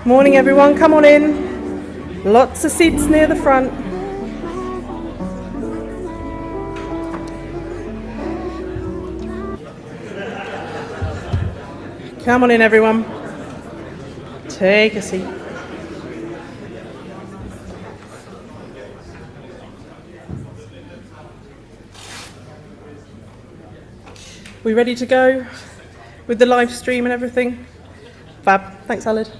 Morning everyone, come on in. Lots of seats near the front. Come on in everyone. Take a seat. We ready to go with the live stream and everything? Fab. Thanks, Alid.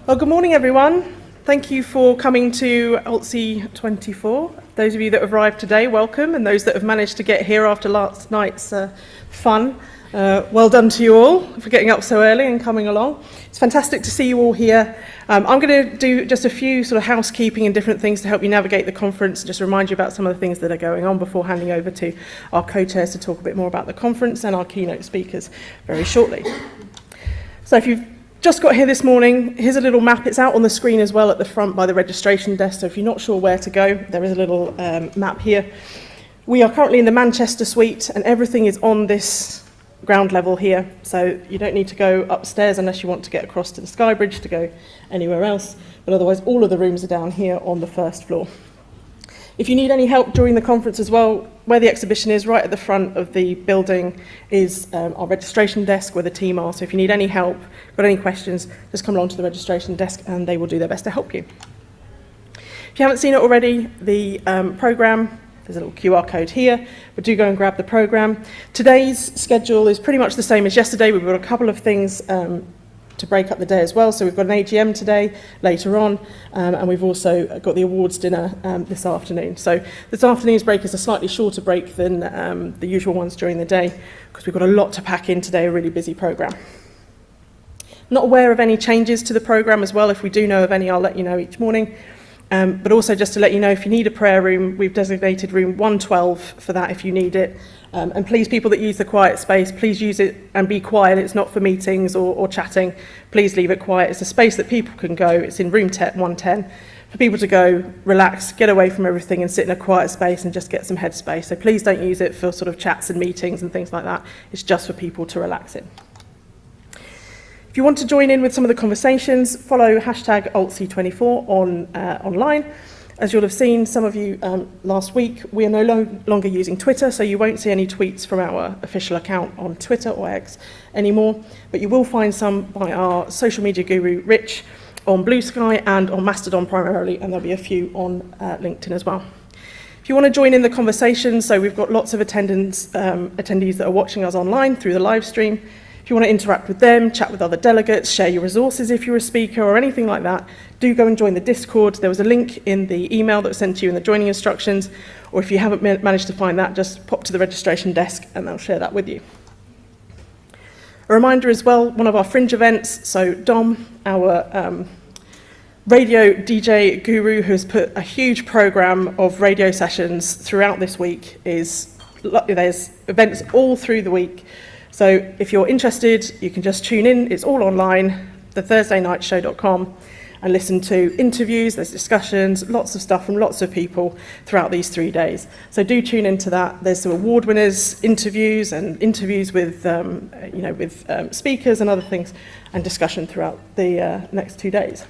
Well, good morning, everyone. Thank you for coming to ALTSI 24. Those of you that have arrived today, welcome, and those that have managed to get here after last night's fun, well done to you all for getting up so early and coming along. It's fantastic to see you all here. I'm going to do just a few sort of housekeeping and different things to help you navigate the conference, just remind you about some of the things that are going on before handing over to our co-chairs to talk a bit more about the conference and our keynote speakers very shortly. So if you've just got here this morning, here's a little map. It's out on the screen as well at the front by the registration desk, so if you're not sure where to go, there is a little map here. We are currently in the Manchester suite, and everything is on this ground level here, so you don't need to go upstairs unless you want to get across to the Sky Bridge to go anywhere else, but otherwise all of the rooms are down here on the first floor. If you need any help during the conference as well, where the exhibition is, right at the front of the building, is our registration desk where the team are. So if you need any help, got any questions, just come along to the registration desk and they will do their best to help you. If you haven't seen it already, the programme, there's a little QR code here, but do go and grab the programme. Today's schedule is pretty much the same as yesterday. We've got a couple of things to break up the day as well. So we've got an AGM today, later on, and we've also got the awards dinner this afternoon. So this afternoon's break is a slightly shorter break than the usual ones during the day, because we've got a lot to pack in today, a really busy programme. Not aware of any changes to the programme as well. If we do know of any, I'll let you know each morning. But also just to let you know, if you need a prayer room, we've designated room 112 for that if you need it. And please, people that use the quiet space, please use it and be quiet. It's not for meetings or chatting. Please leave it quiet. It's a space that people can go. It's in room 110 for people to go, relax, get away from everything and sit in a quiet space and just get some headspace. So please don't use it for sort of chats and meetings and things like that. It's just for people to relax in. If you want to join in with some of the conversations, follow hashtag ALTSI24 online. As you'll have seen, some of you last week, we are no longer using Twitter, so you won't see any tweets from our official account on Twitter or X anymore, but you will find some by our social media guru, Rich, on Blue Sky and on Mastodon primarily, and there'll be a few on LinkedIn as well. If you want to join in the conversation, so we've got lots of attendees that are watching us online through the live stream. If you want to interact with them, chat with other delegates, share your resources if you're a speaker or anything like that, do go and join the Discord. There was a link in the email that was sent to you in the joining instructions, or if you haven't managed to find that, just pop to the registration desk and they'll share that with you. A reminder as well, one of our fringe events, so Dom, our radio DJ guru who has put a huge programme of radio sessions throughout this week, there's events all through the week. So if you're interested, you can just tune in. It's all online, thethursdaynightshow.com, and listen to interviews, there's discussions, lots of stuff from lots of people throughout these 3 days. So do tune into that. There's some award winners interviews and interviews with, speakers and other things, and discussion throughout the next 2 days.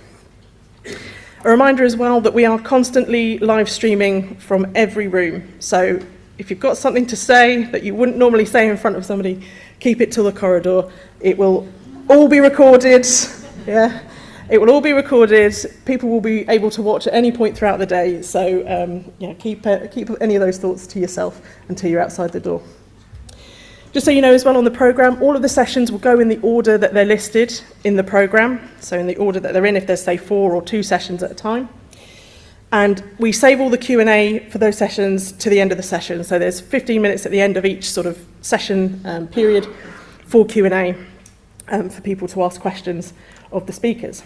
A reminder as well that we are constantly live streaming from every room. So if you've got something to say that you wouldn't normally say in front of somebody, keep it till the corridor. It will all be recorded. Yeah, it will all be recorded. People will be able to watch at any point throughout the day. So keep any of those thoughts to yourself until you're outside the door. Just so you know as well, on the programme, all of the sessions will go in the order that they're listed in the programme. So in the order that they're in, if there's say 4 or 2 sessions at a time. And we save all the Q&A for those sessions to the end of the session. So there's 15 minutes at the end of each sort of session period for Q&A for people to ask questions of the speakers.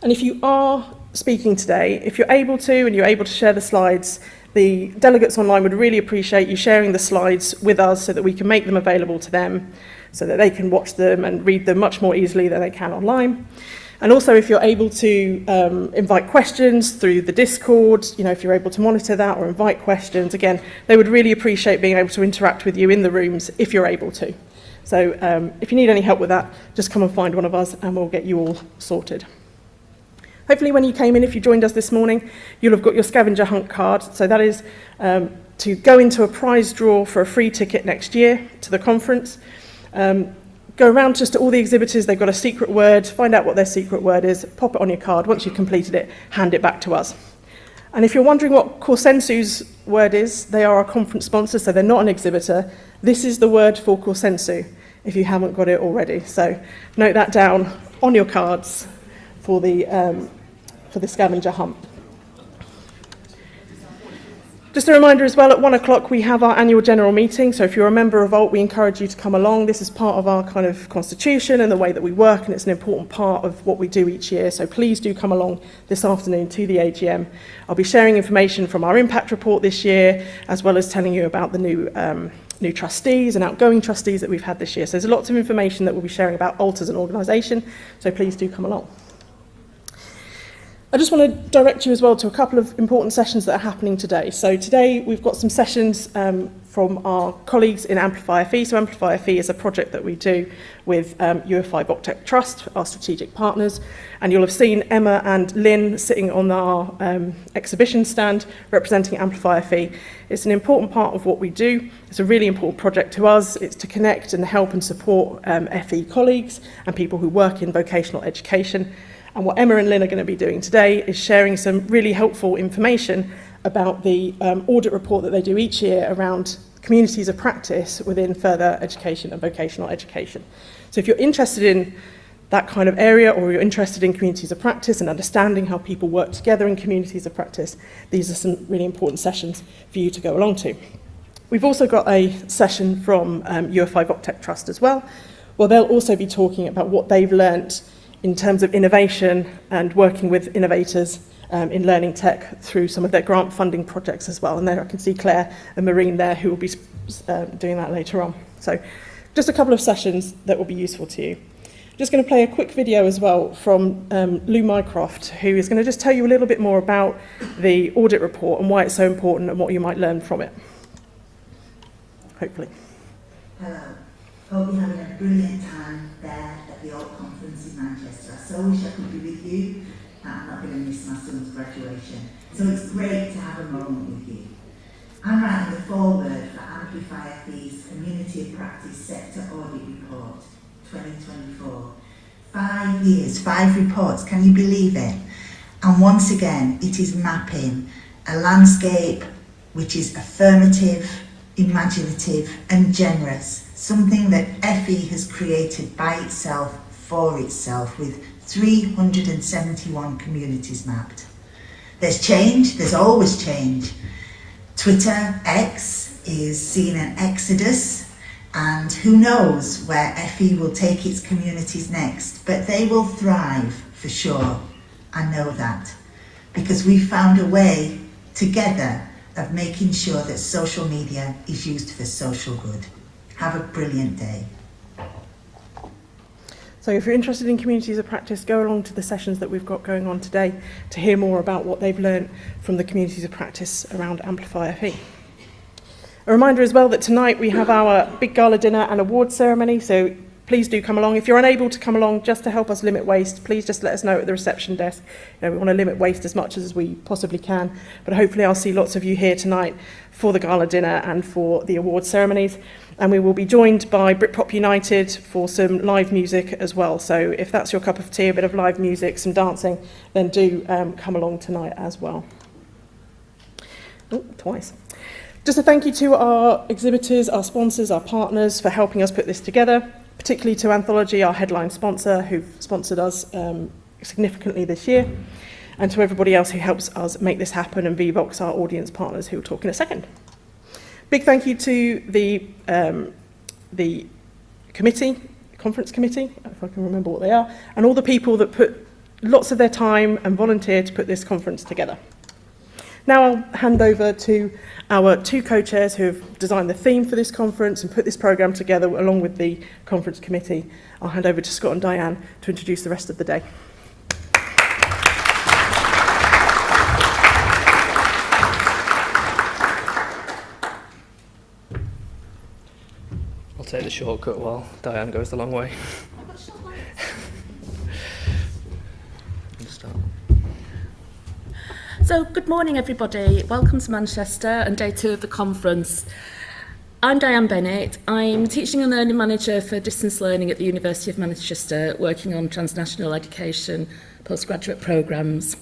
And if you are speaking today, if you're able to and you're able to share the slides, the delegates online would really appreciate you sharing the slides with us so that we can make them available to them so that they can watch them and read them much more easily than they can online. And also, if you're able to invite questions through the Discord, if you're able to monitor that or invite questions, again, they would really appreciate being able to interact with you in the rooms if you're able to. So if you need any help with that, just come and find one of us and we'll get you all sorted. Hopefully when you came in, if you joined us this morning, you'll have got your scavenger hunt card. So that is to go into a prize draw for a free ticket next year to the conference. Go around just to all the exhibitors, they've got a secret word, find out what their secret word is, pop it on your card. Once you've completed it, hand it back to us. And if you're wondering what Corsensu's word is, they are our conference sponsor, so they're not an exhibitor. This is the word for Corsensu, if you haven't got it already. So note that down on your cards for the scavenger hunt. Just a reminder as well, at 1 o'clock we have our annual general meeting, so if you're a member of ALT, we encourage you to come along. This is part of our kind of constitution and the way that we work, and it's an important part of what we do each year, so please do come along this afternoon to the AGM. I'll be sharing information from our impact report this year, as well as telling you about the new trustees and outgoing trustees that we've had this year. So there's lots of information that we'll be sharing about ALT as an organisation, so please do come along. I just want to direct you as well to a couple of important sessions that are happening today. So today we've got some sessions from our colleagues in Amplify FE. So Amplify FE is a project that we do with UFI Voctech Trust, our strategic partners. And you'll have seen Emma and Lynn sitting on our exhibition stand representing Amplify FE. It's an important part of what we do. It's a really important project to us. It's to connect and help and support FE colleagues and people who work in vocational education. And what Emma and Lynn are going to be doing today is sharing some really helpful information about the audit report that they do each year around communities of practice within further education and vocational education. So if you're interested in that kind of area, or you're interested in communities of practice and understanding how people work together in communities of practice, these are some really important sessions for you to go along to. We've also got a session from UFI Voctech Trust as well, where they'll also be talking about what they've learnt in terms of innovation and working with innovators in learning tech through some of their grant funding projects as well. And there I can see Claire and Maureen there who will be doing that later on. So just a couple of sessions that will be useful to you. Just going to play a quick video as well from Lou Mycroft, who is going to just tell you a little bit more about the audit report and why it's so important and what you might learn from it. Hopefully. Hello. Hope you're having a brilliant time there at the Alt Conference in Manchester. I so wish I could be with you, but I'm not going to miss my son's graduation. So it's great to have a moment with you. I'm writing the foreword for Amplify FE's Community of Practice Sector Audit Report 2024. 5 years, 5 reports, can you believe it? And once again, it is mapping a landscape which is affirmative, imaginative and generous, something that FE has created by itself, for itself, with 371 communities mapped. There's change, there's always change. Twitter, X, is seeing an exodus, and who knows where FE will take its communities next, but they will thrive for sure. I know that, because we found a way together of making sure that social media is used for social good. Have a brilliant day. So if you're interested in communities of practice, go along to the sessions that we've got going on today to hear more about what they've learned from the communities of practice around Amplify FE. A reminder as well that tonight we have our big gala dinner and awards ceremony, so please do come along. If you're unable to come along just to help us limit waste, please just let us know at the reception desk. We want to limit waste as much as we possibly can, but hopefully I'll see lots of you here tonight for the gala dinner and for the awards ceremonies. And we will be joined by Britpop United for some live music as well. So if that's your cup of tea, a bit of live music, some dancing, then do come along tonight as well. Oh, twice. Just a thank you to our exhibitors, our sponsors, our partners for helping us put this together, particularly to Anthology, our headline sponsor, who've sponsored us significantly this year, and to everybody else who helps us make this happen, and VVox, our audience partners, who will talk in a second. Big thank you to the committee, conference committee, if I can remember what they are, and all the people that put lots of their time and volunteer to put this conference together. Now I'll hand over to our 2 co-chairs who have designed the theme for this conference and put this programme together along with the conference committee. I'll hand over to Scott and Diane to introduce the rest of the day. take the shortcut while Diane goes the long way. So, good morning everybody. Welcome to Manchester and day 2 of the conference. I'm Diane Bennett. I'm Teaching and Learning Manager for Distance Learning at the University of Manchester, working on transnational education postgraduate programmes.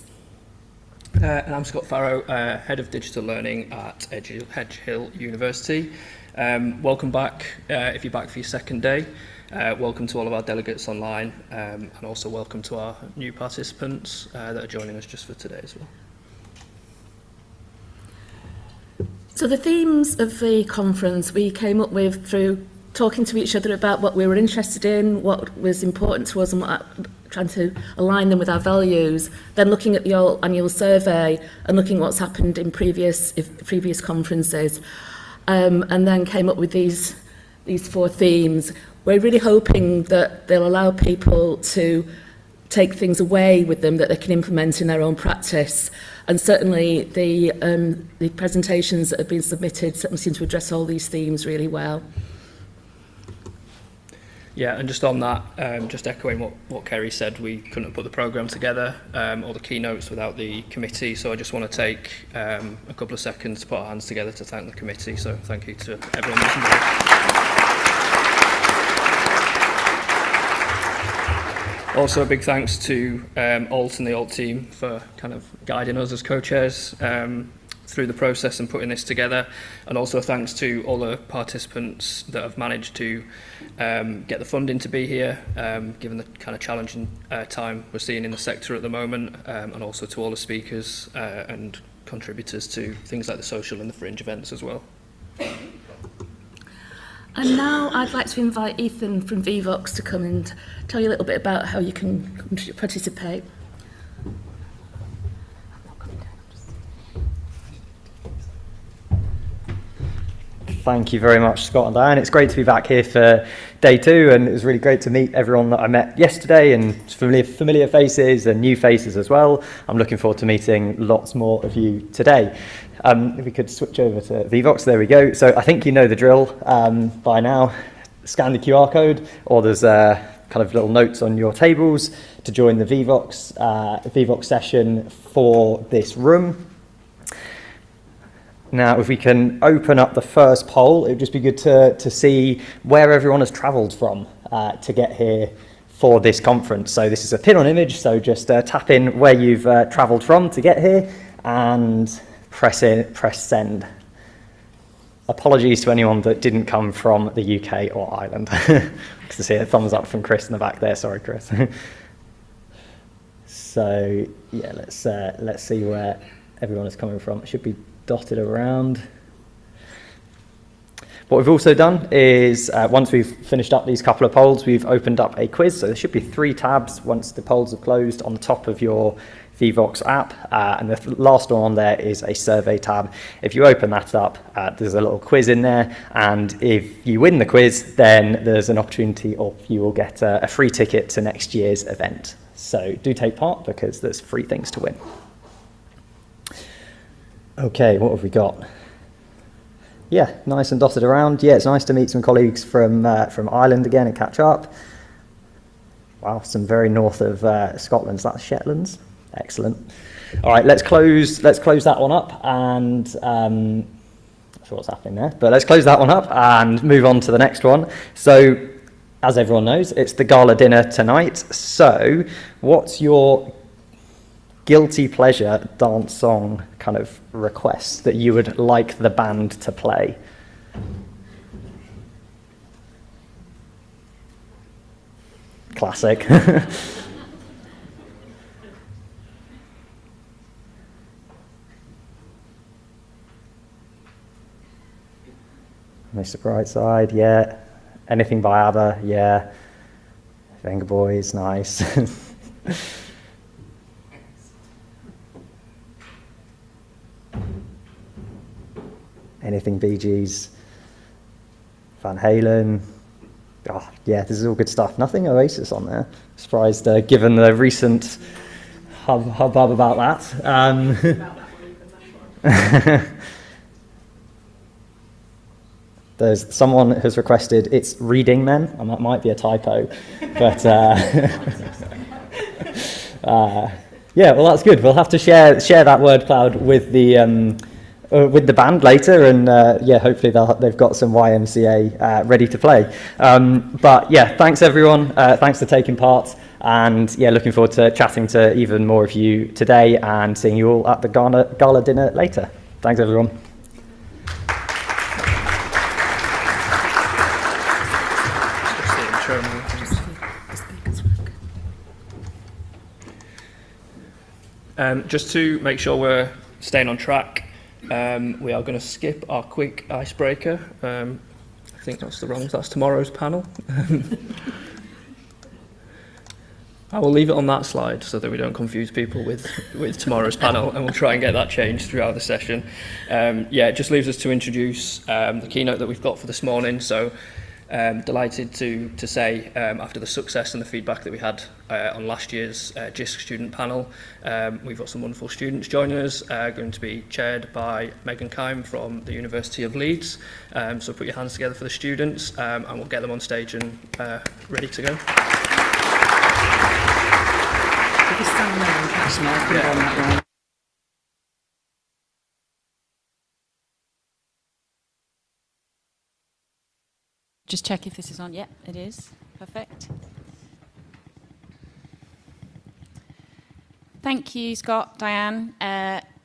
And I'm Scott Farrow, Head of Digital Learning at Edge Hill University. Welcome back, if you're back for your second day. Welcome to all of our delegates online, and also welcome to our new participants that are joining us just for today as well. So the themes of the conference we came up with through talking to each other about what we were interested in, what was important to us, and trying to align them with our values, then looking at the annual survey and looking at what's happened in previous conferences, and then came up with these 4 themes. We're really hoping that they'll allow people to take things away with them that they can implement in their own practice. And certainly the presentations that have been submitted certainly seem to address all these themes really well. Yeah, and just on that, just echoing what Kerry said, we couldn't have put the programme together or the keynotes without the committee, so I just want to take a couple of seconds to put our hands together to thank the committee, so thank you to everyone who's involved. Also, a big thanks to Alt and the Alt team for kind of guiding us as co-chairs through the process and putting this together, and also thanks to all the participants that have managed to get the funding to be here, given the kind of challenging time we're seeing in the sector at the moment, and also to all the speakers and contributors to things like the social and the fringe events as well. And now I'd like to invite Ethan from VVox to come and tell you a little bit about how you can participate. Thank you very much, Scott and Diane. It's great to be back here for day 2, and it was really great to meet everyone that I met yesterday, and familiar faces and new faces as well. I'm looking forward to meeting lots more of you today. If we could switch over to VVox, there we go. So I think you know the drill by now. Scan the QR code, or there's kind of little notes on your tables to join the VVox session for this room. Now, if we can open up the first poll, it would just be good to see where everyone has travelled from to get here for this conference. So this is a pin-on image, so just tap in where you've travelled from to get here and press send. Apologies to anyone that didn't come from the UK or Ireland. I can see a thumbs up from Chris in the back there. Sorry, Chris. So yeah, let's see where everyone is coming from. It should be dotted around. What we've also done is, once we've finished up these couple of polls, we've opened up a quiz. So there should be 3 tabs once the polls have closed on the top of your VVox app, and the last one on there is a survey tab. If you open that up, there's a little quiz in there, and if you win the quiz, then there's an opportunity, or you will get a free ticket to next year's event. So do take part, because there's free things to win. Okay, what have we got? Yeah, nice and dotted around. Yeah, it's nice to meet some colleagues from Ireland again and catch up. Wow, some very north of Scotland. That's Shetlands. Excellent. All right, let's close that one up, and not sure what's happening there, but let's close that one up and move on to the next one. So, as everyone knows, it's the gala dinner tonight. So, what's your guilty pleasure dance song kind of request that you would like the band to play? Classic. Mr. Brightside, yeah. Anything by ABBA, yeah. Venga Boys, nice. Anything Bee Gees, Van Halen. Oh, yeah, this is all good stuff. Nothing Oasis on there. Surprised, given the recent hubbub about that. There's someone has requested it's reading men, and that might be a typo, but yeah, well that's good. We'll have to share that word cloud with the band later, and yeah, hopefully they've got some YMCA ready to play. But yeah, thanks everyone. Thanks for taking part, and yeah, looking forward to chatting to even more of you today and seeing you all at the gala dinner later. Thanks everyone. Just to make sure we're staying on track, we are going to skip our quick icebreaker. I think that's tomorrow's panel. I will leave it on that slide so that we don't confuse people with tomorrow's panel, and we'll try and get that changed throughout the session. Yeah, it just leaves us to introduce the keynote that we've got for this morning. So delighted to say, after the success and the feedback that we had on last year's JISC student panel, we've got some wonderful students joining us, going to be chaired by Megan Kime from the University of Leeds. So put your hands together for the students, and we'll get them on stage and ready to go. Just check if this is on. Yeah, it is. Perfect. Thank you, Scott, Diane.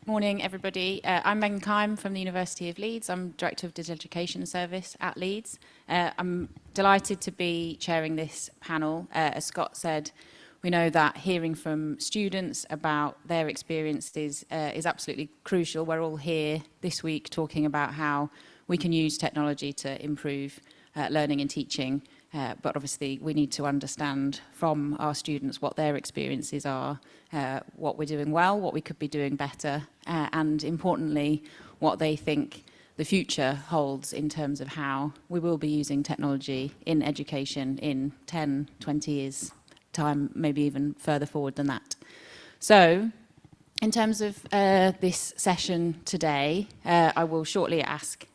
Morning, everybody. I'm Megan Kime from the University of Leeds. I'm Director of Digital Education Service at Leeds. I'm delighted to be chairing this panel. As Scott said, we know that hearing from students about their experiences is absolutely crucial. We're all here this week talking about how we can use technology to improve learning and teaching, but obviously we need to understand from our students what their experiences are, what we're doing well, what we could be doing better, and importantly, what they think the future holds in terms of how we will be using technology in education in 10, 20 years' time, maybe even further forward than that. So, in terms of this session today, I will shortly ask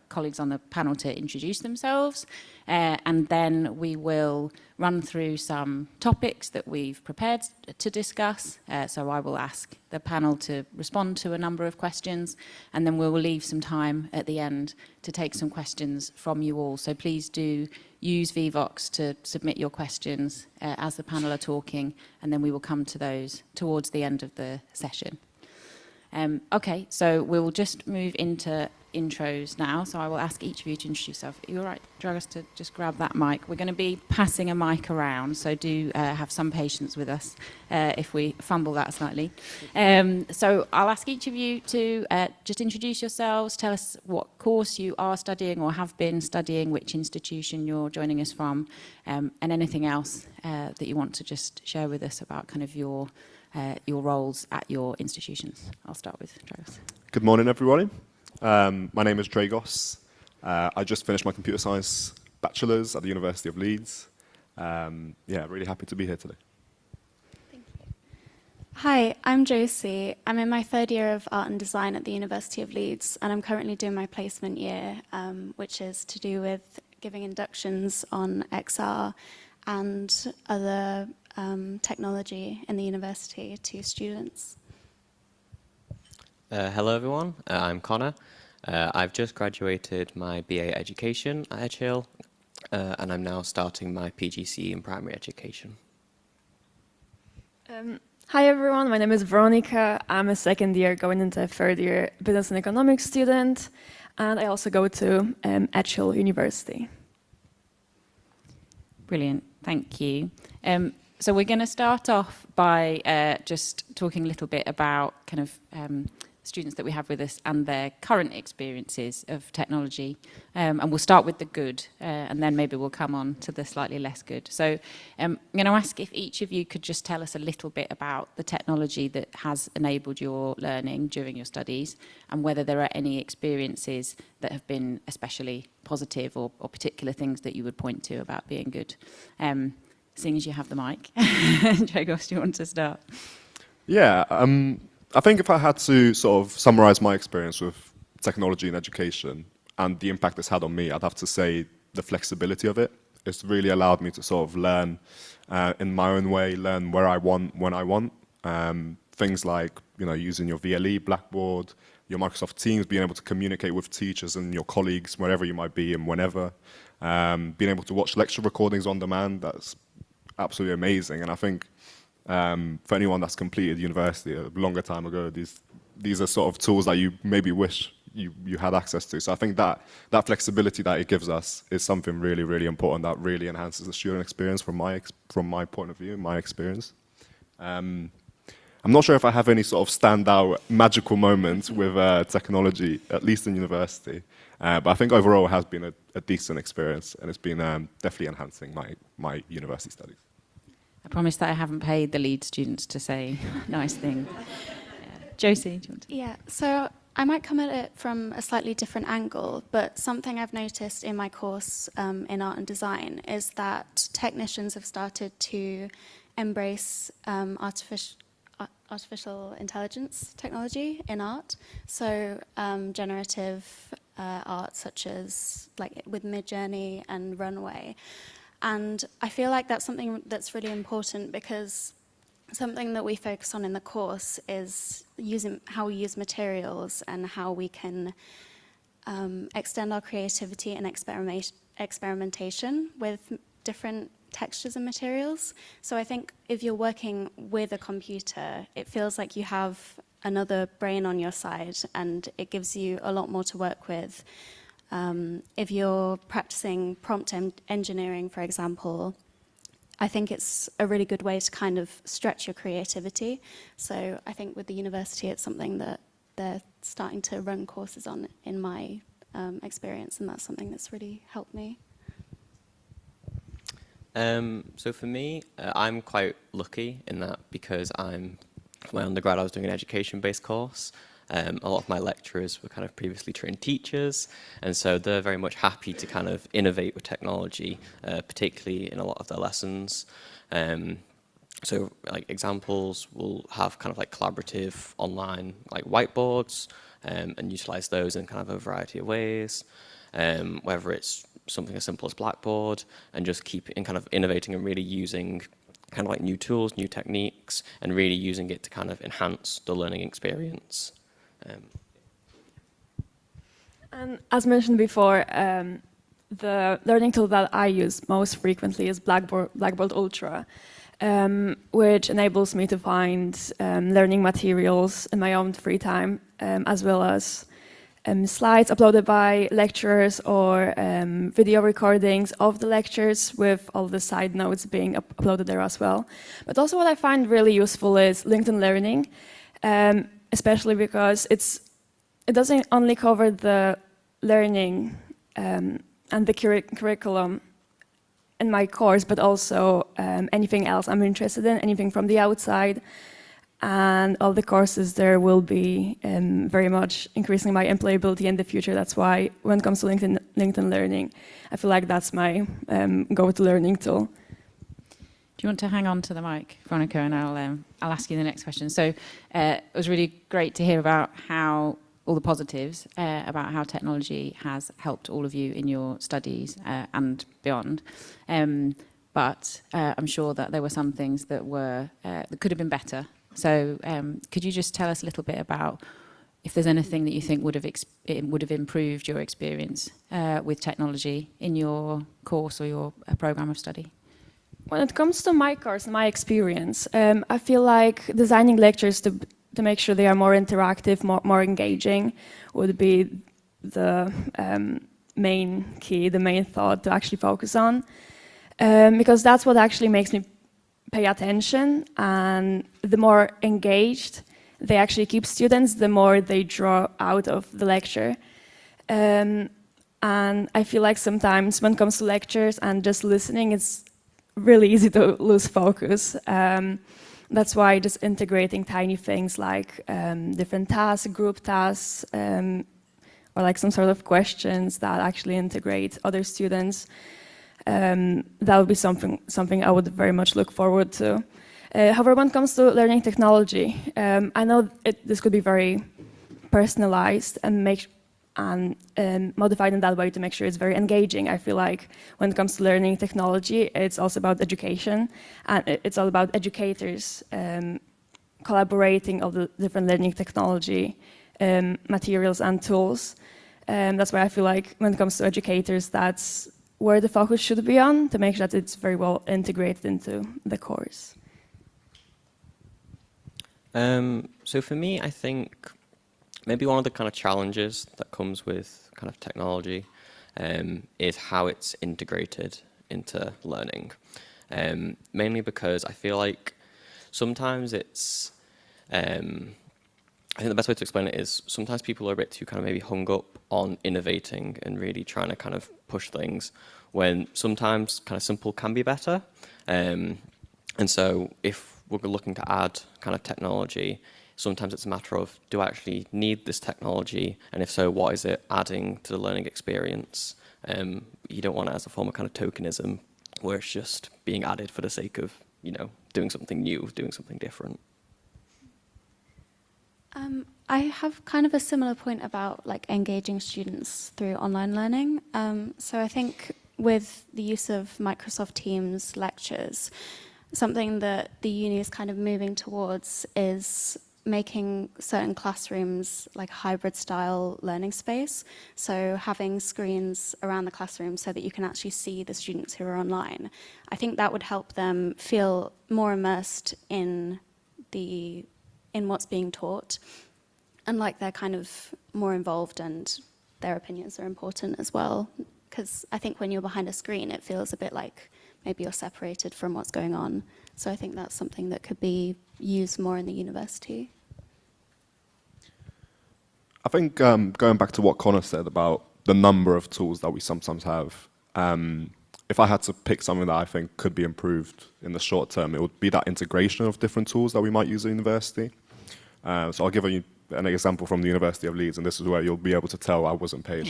colleagues on the panel to introduce themselves, and then we will run through some topics that we've prepared to discuss. So I will ask the panel to respond to a number of questions, and then we will leave some time at the end to take some questions from you all. So please do use Vvox to submit your questions as the panel are talking, and then we will come to those towards the end of the session. Okay, so we'll just move into intros now. So I will ask each of you to introduce yourself. Are you all right, Dragos, to just grab that mic? We're going to be passing a mic around, so do have some patience with us if we fumble that slightly. So I'll ask each of you to just introduce yourselves, tell us what course you are studying or have been studying, which institution you're joining us from, and anything else that you want to just share with us about kind of your roles at your institutions. I'll start with Dragos. Good morning, everybody. My name is Dragos. I just finished my computer science bachelor's at the University of Leeds. Yeah, really happy to be here today. Thank you. Hi, I'm Josie. I'm in my third year of art and design at the University of Leeds, and I'm currently doing my placement year, which is to do with giving inductions on XR and other technology in the university to students. Hello everyone, I'm Connor. I've just graduated my BA Education at Edge Hill, and I'm now starting my PGCE in Primary Education. Hi everyone, my name is Veronica. I'm a second year going into a third year Business and Economics student, and I also go to Edge Hill University. Brilliant, thank you. So we're going to start off by just talking a little bit about kind of students that we have with us and their current experiences of technology. And we'll start with the good, and then maybe we'll come on to the slightly less good. So I'm going to ask if each of you could just tell us a little bit about the technology that has enabled your learning during your studies, and whether there are any experiences that have been especially positive or particular things that you would point to about being good. Seeing as you have the mic. Dragos, do you want to start? Yeah, I think if I had to sort of summarize my experience with technology in education, and the impact it's had on me, I'd have to say the flexibility of it. It's really allowed me to sort of learn in my own way, learn where I want, when I want. Things like, you know, using your VLE, Blackboard, your Microsoft Teams, being able to communicate with teachers and your colleagues wherever you might be and whenever. Being able to watch lecture recordings on demand, that's absolutely amazing. And I think for anyone that's completed university a longer time ago, these are sort of tools that you maybe wish you had access to. So I think that flexibility that it gives us is something really, really important that really enhances the student experience from my point of view, my experience. I'm not sure if I have any sort of standout magical moments with technology, at least in university. But I think overall it has been a decent experience, and it's been definitely enhancing my university studies. I promise that I haven't paid the lead students to say nice thing. Josie, do you want to? Yeah, so I might come at it from a slightly different angle, but something I've noticed in my course in art and design is that technicians have started to embrace artificial intelligence technology in art. So generative art, such as like with Midjourney and Runway. And I feel like that's something that's really important, because something that we focus on in the course is how we use materials and how we can extend our creativity and experimentation with different textures and materials. So I think if you're working with a computer, it feels like you have another brain on your side, and it gives you a lot more to work with. If you're practicing prompt engineering, for example, I think it's a really good way to kind of stretch your creativity. So I think with the university, it's something that they're starting to run courses on in my experience, and that's something that's really helped me. So for me, I'm quite lucky in that, because for my undergrad, I was doing an education-based course. A lot of my lecturers were kind of previously trained teachers, and so they're very much happy to kind of innovate with technology, particularly in a lot of their lessons. So like examples, we'll have kind of like collaborative online like whiteboards, and utilize those in kind of a variety of ways, whether it's something as simple as Blackboard, and just keep in kind of innovating and really using kind of like new tools, new techniques, and really using it to kind of enhance the learning experience. And as mentioned before, the learning tool that I use most frequently is Blackboard Ultra, which enables me to find learning materials in my own free time, as well as slides uploaded by lecturers, or video recordings of the lectures with all the side notes being uploaded there as well. But also what I find really useful is LinkedIn Learning, especially because it doesn't only cover the learning and the curriculum in my course, but also anything else I'm interested in, anything from the outside. And all the courses there will be very much increasing my employability in the future. That's why when it comes to LinkedIn Learning, I feel like that's my go-to learning tool. Do you want to hang on to the mic, Veronica, and I'll ask you the next question. So it was really great to hear about all the positives about how technology has helped all of you in your studies and beyond. But I'm sure that there were some things that could have been better. So could you just tell us a little bit about if there's anything that you think would have improved your experience with technology in your course or your program of study? When it comes to my course and my experience, I feel like designing lectures to make sure they are more interactive, more engaging, would be the main key, the main thought to actually focus on. Because that's what actually makes me pay attention, and the more engaged they actually keep students, the more they draw out of the lecture. And I feel like sometimes when it comes to lectures and just listening, it's really easy to lose focus. That's why just integrating tiny things like different tasks, group tasks, or like some sort of questions that actually integrate other students, that would be something I would very much look forward to. However, when it comes to learning technology, I know this could be very personalized and and modify it in that way to make sure it's very engaging. I feel like when it comes to learning technology, it's also about education, and it's all about educators collaborating of the different learning technology materials and tools. That's why I feel like when it comes to educators, that's where the focus should be on, to make sure that it's very well integrated into the course. So for me, I think maybe one of the kind of challenges that comes with kind of technology is how it's integrated into learning. Mainly because I feel like sometimes it's, I think the best way to explain it is sometimes people are a bit too kind of maybe hung up on innovating and really trying to kind of push things, when sometimes kind of simple can be better. And so if we're looking to add kind of technology, sometimes it's a matter of, do I actually need this technology? And if so, what is it adding to the learning experience? You don't want it as a form of kind of tokenism, where it's just being added for the sake of, you know, doing something new, doing something different. I have kind of a similar point about like engaging students through online learning. So I think with the use of Microsoft Teams lectures, something that the uni is kind of moving towards is making certain classrooms like a hybrid style learning space. So having screens around the classroom so that you can actually see the students who are online. I think that would help them feel more immersed in what's being taught, and like they're kind of more involved and their opinions are important as well. Because I think when you're behind a screen, it feels a bit like maybe you're separated from what's going on. So I think that's something that could be used more in the university. I think going back to what Connor said about the number of tools that we sometimes have, if I had to pick something that I think could be improved in the short term, it would be that integration of different tools that we might use at university. So I'll give you an example from the University of Leeds, and this is where you'll be able to tell I wasn't paid.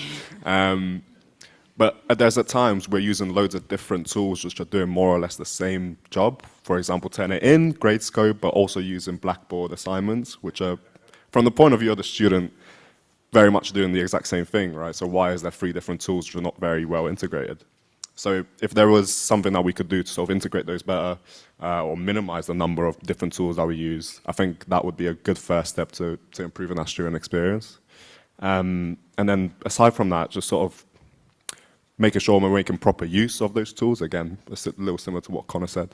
But there's at times we're using loads of different tools which are doing more or less the same job. For example, Turnitin, Gradescope, but also using Blackboard assignments, which are, from the point of view of the student, very much doing the exact same thing, right? So why is there 3 different tools which are not very well integrated? So if there was something that we could do to sort of integrate those better, or minimize the number of different tools that we use, I think that would be a good first step to improving our student experience. And then aside from that, just sort of making sure we're making proper use of those tools. Again, a little similar to what Connor said,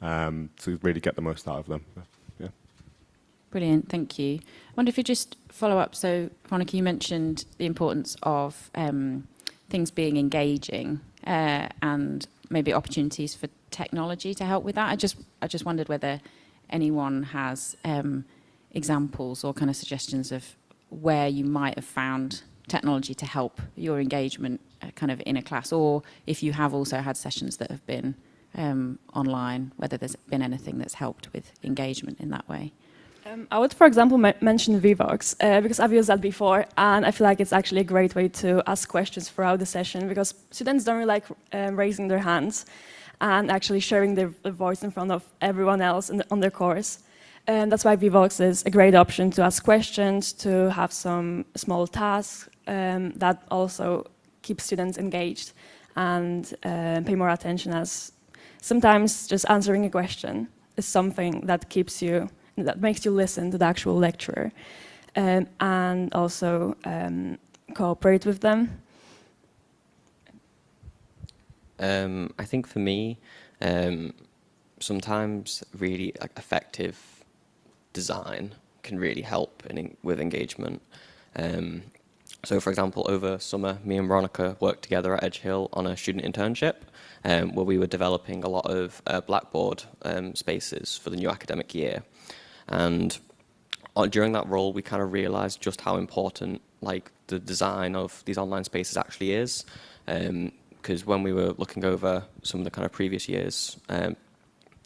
to really get the most out of them. Yeah. Brilliant, thank you. I wonder if you just follow up. So, Monica, you mentioned the importance of things being engaging and maybe opportunities for technology to help with that. I just wondered whether anyone has examples or kind of suggestions of where you might have found technology to help your engagement kind of in a class, or if you have also had sessions that have been online, whether there's been anything that's helped with engagement in that way. I would, for example, mention Vivox, because I've used that before, and I feel like it's actually a great way to ask questions throughout the session, because students don't really like raising their hands and actually sharing their voice in front of everyone else on their course. And that's why Vivox is a great option to ask questions, to have some small tasks that also keep students engaged and pay more attention, as sometimes just answering a question is something that keeps you, that makes you listen to the actual lecturer, and also cooperate with them. I think for me, sometimes really effective design can really help with engagement. So for example, over summer, me and Veronica worked together at Edge Hill on a student internship, where we were developing a lot of Blackboard spaces for the new academic year. And during that role, we kind of realized just how important like the design of these online spaces actually is. Because when we were looking over some of the kind of previous years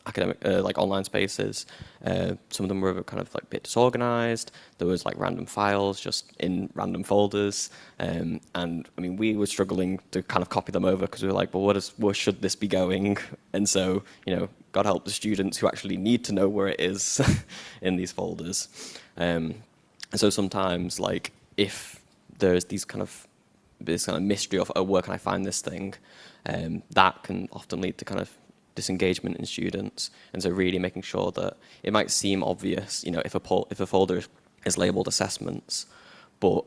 academic like online spaces, some of them were kind of like a bit disorganized. There was like random files just in random folders, and I mean we were struggling to kind of copy them over because we were like, well, where should this be going? And so, you know, God help the students who actually need to know where it is in these folders. And so sometimes, like, if there's this kind of mystery of, oh, where can I find this thing? That can often lead to kind of disengagement in students. And so really making sure that it might seem obvious, if a folder is labeled assessments, but,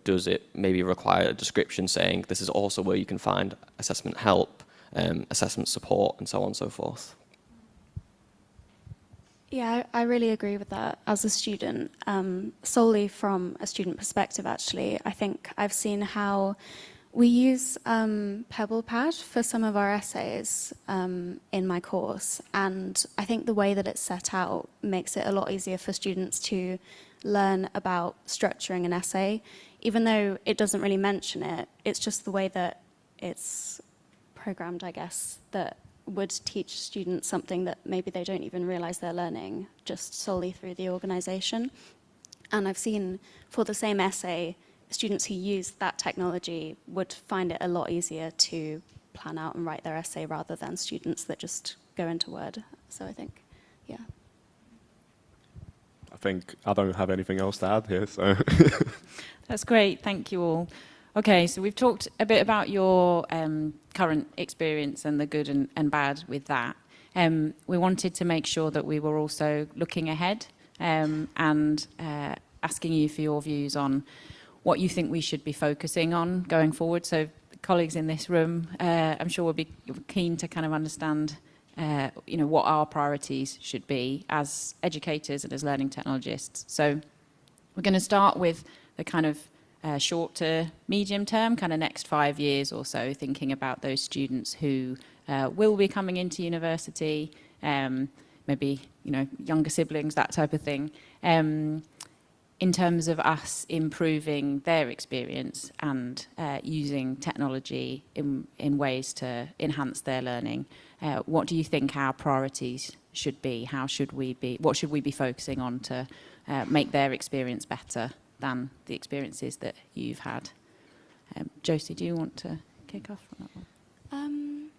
does it maybe require a description saying this is also where you can find assessment help, assessment support, and so on and so forth? Yeah, I really agree with that. As a student, solely from a student perspective, actually, I think I've seen how we use PebblePad for some of our essays in my course, and I think the way that it's set out makes it a lot easier for students to learn about structuring an essay. Even though it doesn't really mention it, it's just the way that it's programmed, I guess, that would teach students something that maybe they don't even realize they're learning just solely through the organization. And I've seen for the same essay, students who use that technology would find it a lot easier to plan out and write their essay rather than students that just go into Word. So I think, yeah. I think I don't have anything else to add here, so. That's great, thank you all. Okay, so we've talked a bit about your current experience and the good and bad with that. We wanted to make sure that we were also looking ahead and asking you for your views on what you think we should be focusing on going forward. So colleagues in this room, I'm sure will be keen to kind of understand what our priorities should be as educators and as learning technologists. So we're going to start with the kind of short to medium term, kind of next 5 years or so, thinking about those students who will be coming into university, maybe younger siblings, that type of thing, in terms of us improving their experience and using technology in ways to enhance their learning. What do you think our priorities should be? What should we be focusing on to make their experience better than the experiences that you've had? Josie, do you want to kick off on that one?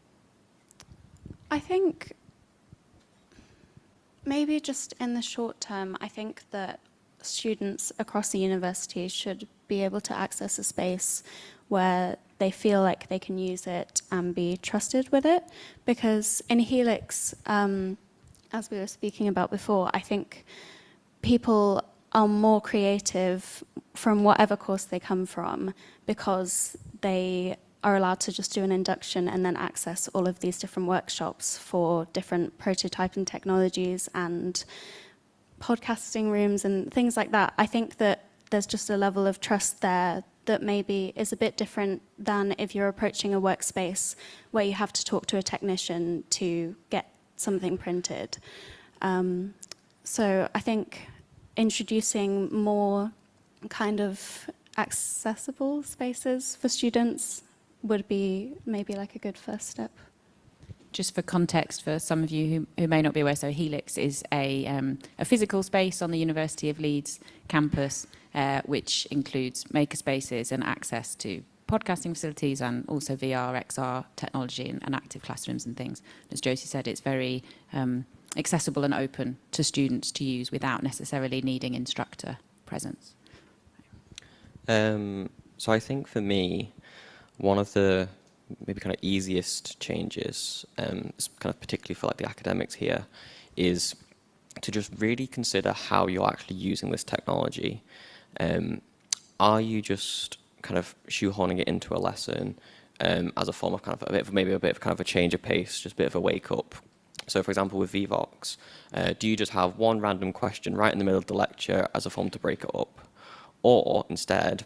I think maybe just in the short term, I think that students across the university should be able to access a space where they feel like they can use it and be trusted with it. Because in Helix, as we were speaking about before, I think people are more creative from whatever course they come from because they are allowed to just do an induction and then access all of these different workshops for different prototyping technologies and podcasting rooms and things like that. I think that there's just a level of trust there that maybe is a bit different than if you're approaching a workspace where you have to talk to a technician to get something printed. So I think introducing more kind of accessible spaces for students would be maybe like a good first step. Just for context, for some of you who may not be aware, so Helix is a physical space on the University of Leeds campus, which includes makerspaces and access to podcasting facilities and also VR, XR technology and active classrooms and things. As Josie said, it's very accessible and open to students to use without necessarily needing instructor presence. So I think for me, one of the maybe kind of easiest changes, kind of particularly for like the academics here, is to just really consider how you're actually using this technology. Are you just kind of shoehorning it into a lesson as a form of kind of maybe a bit of kind of a change of pace, just a bit of a wake up? So for example, with VVox, do you just have one random question right in the middle of the lecture as a form to break it up? Or instead,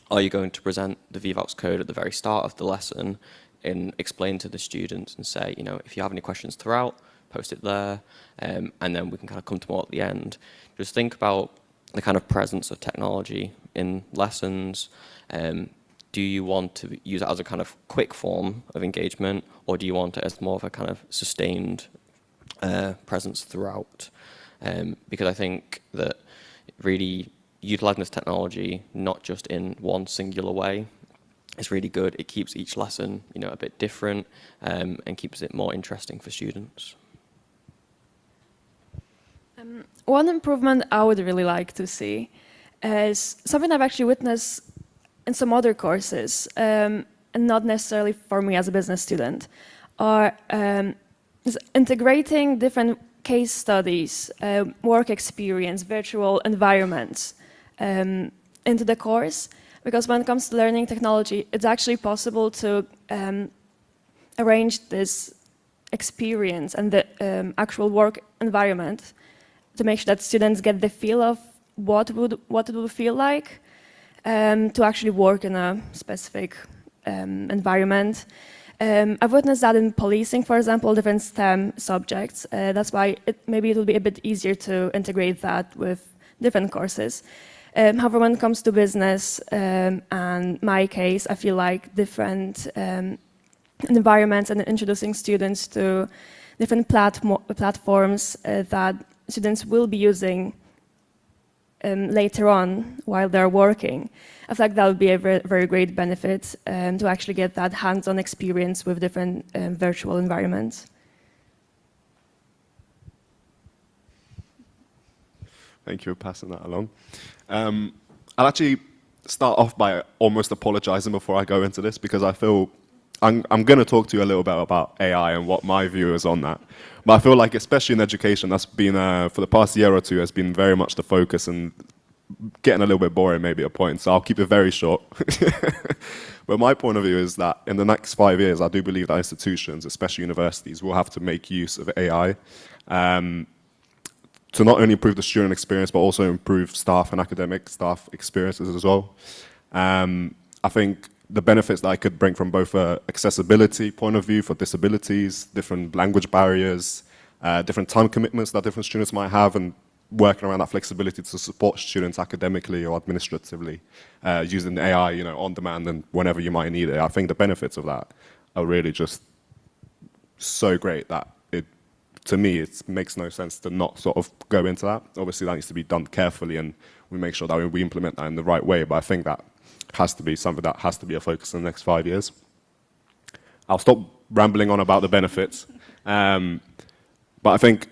are you going to present the VVox code at the very start of the lesson and explain to the students and say, if you have any questions throughout, post it there, and then we can kind of come to more at the end. Just think about the kind of presence of technology in lessons. Do you want to use it as a kind of quick form of engagement, or do you want it as more of a kind of sustained presence throughout? Because I think that really utilizing this technology, not just in one singular way, is really good. It keeps each lesson, a bit different, and keeps it more interesting for students. One improvement I would really like to see is something I've actually witnessed in some other courses, and not necessarily for me as a business student, are is integrating different case studies, work experience, virtual environments into the course. Because when it comes to learning technology, it's actually possible to arrange this experience and the actual work environment to make sure that students get the feel of what it would feel like to actually work in a specific environment. I've witnessed that in policing, for example, different STEM subjects. That's why maybe it will be a bit easier to integrate that with different courses. However, when it comes to business and my case, I feel like different environments and introducing students to different platforms that students will be using later on while they're working. I feel like that would be a very, very great benefit to actually get that hands-on experience with different virtual environments. Thank you for passing that along. I'll actually start off by almost apologizing before I go into this, because I feel I'm going to talk to you a little bit about AI and what my view is on that. But I feel like, especially in education, that's been, for the past year or two, has been very much the focus, and getting a little bit boring maybe at a point, so I'll keep it very short. But my point of view is that in the next 5 years, I do believe that institutions, especially universities, will have to make use of AI to not only improve the student experience, but also improve staff and academic staff experiences as well. I think the benefits that I could bring from both an accessibility point of view for disabilities, different language barriers, different time commitments that different students might have, and working around that flexibility to support students academically or administratively, using AI, you know, on demand and whenever you might need it. I think the benefits of that are really just so great that to me, it makes no sense to not sort of go into that. Obviously, that needs to be done carefully, and we make sure that we implement that in the right way. But I think that has to be something that has to be a focus in the next 5 years. I'll stop rambling on about the benefits. But I think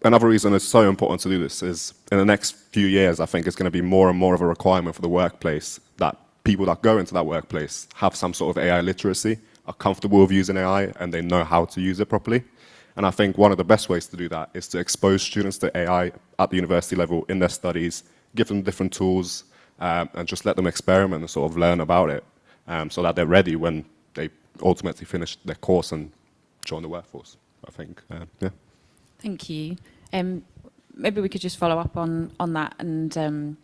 another reason it's so important to do this is in the next few years, I think it's going to be more and more of a requirement for the workplace that people that go into that workplace have some sort of AI literacy, are comfortable with using AI, and they know how to use it properly. And I think one of the best ways to do that is to expose students to AI at the university level in their studies, give them different tools, and just let them experiment and sort of learn about it, so that they're ready when they ultimately finish their course and join the workforce, I think. Yeah. Thank you. Maybe we could just follow up on that and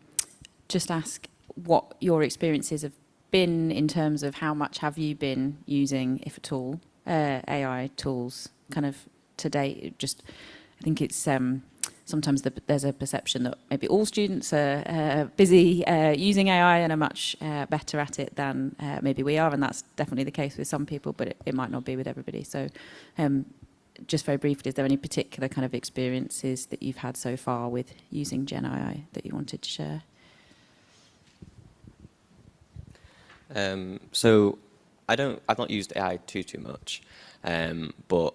just ask what your experiences have been in terms of how much have you been using, if at all, AI tools kind of to date. Just, I think it's sometimes there's a perception that maybe all students are busy using AI and are much better at it than maybe we are, and that's definitely the case with some people, but it might not be with everybody. So just very briefly, is there any particular kind of experiences that you've had so far with using Gen AI that you wanted to share? So I've not used AI too much, but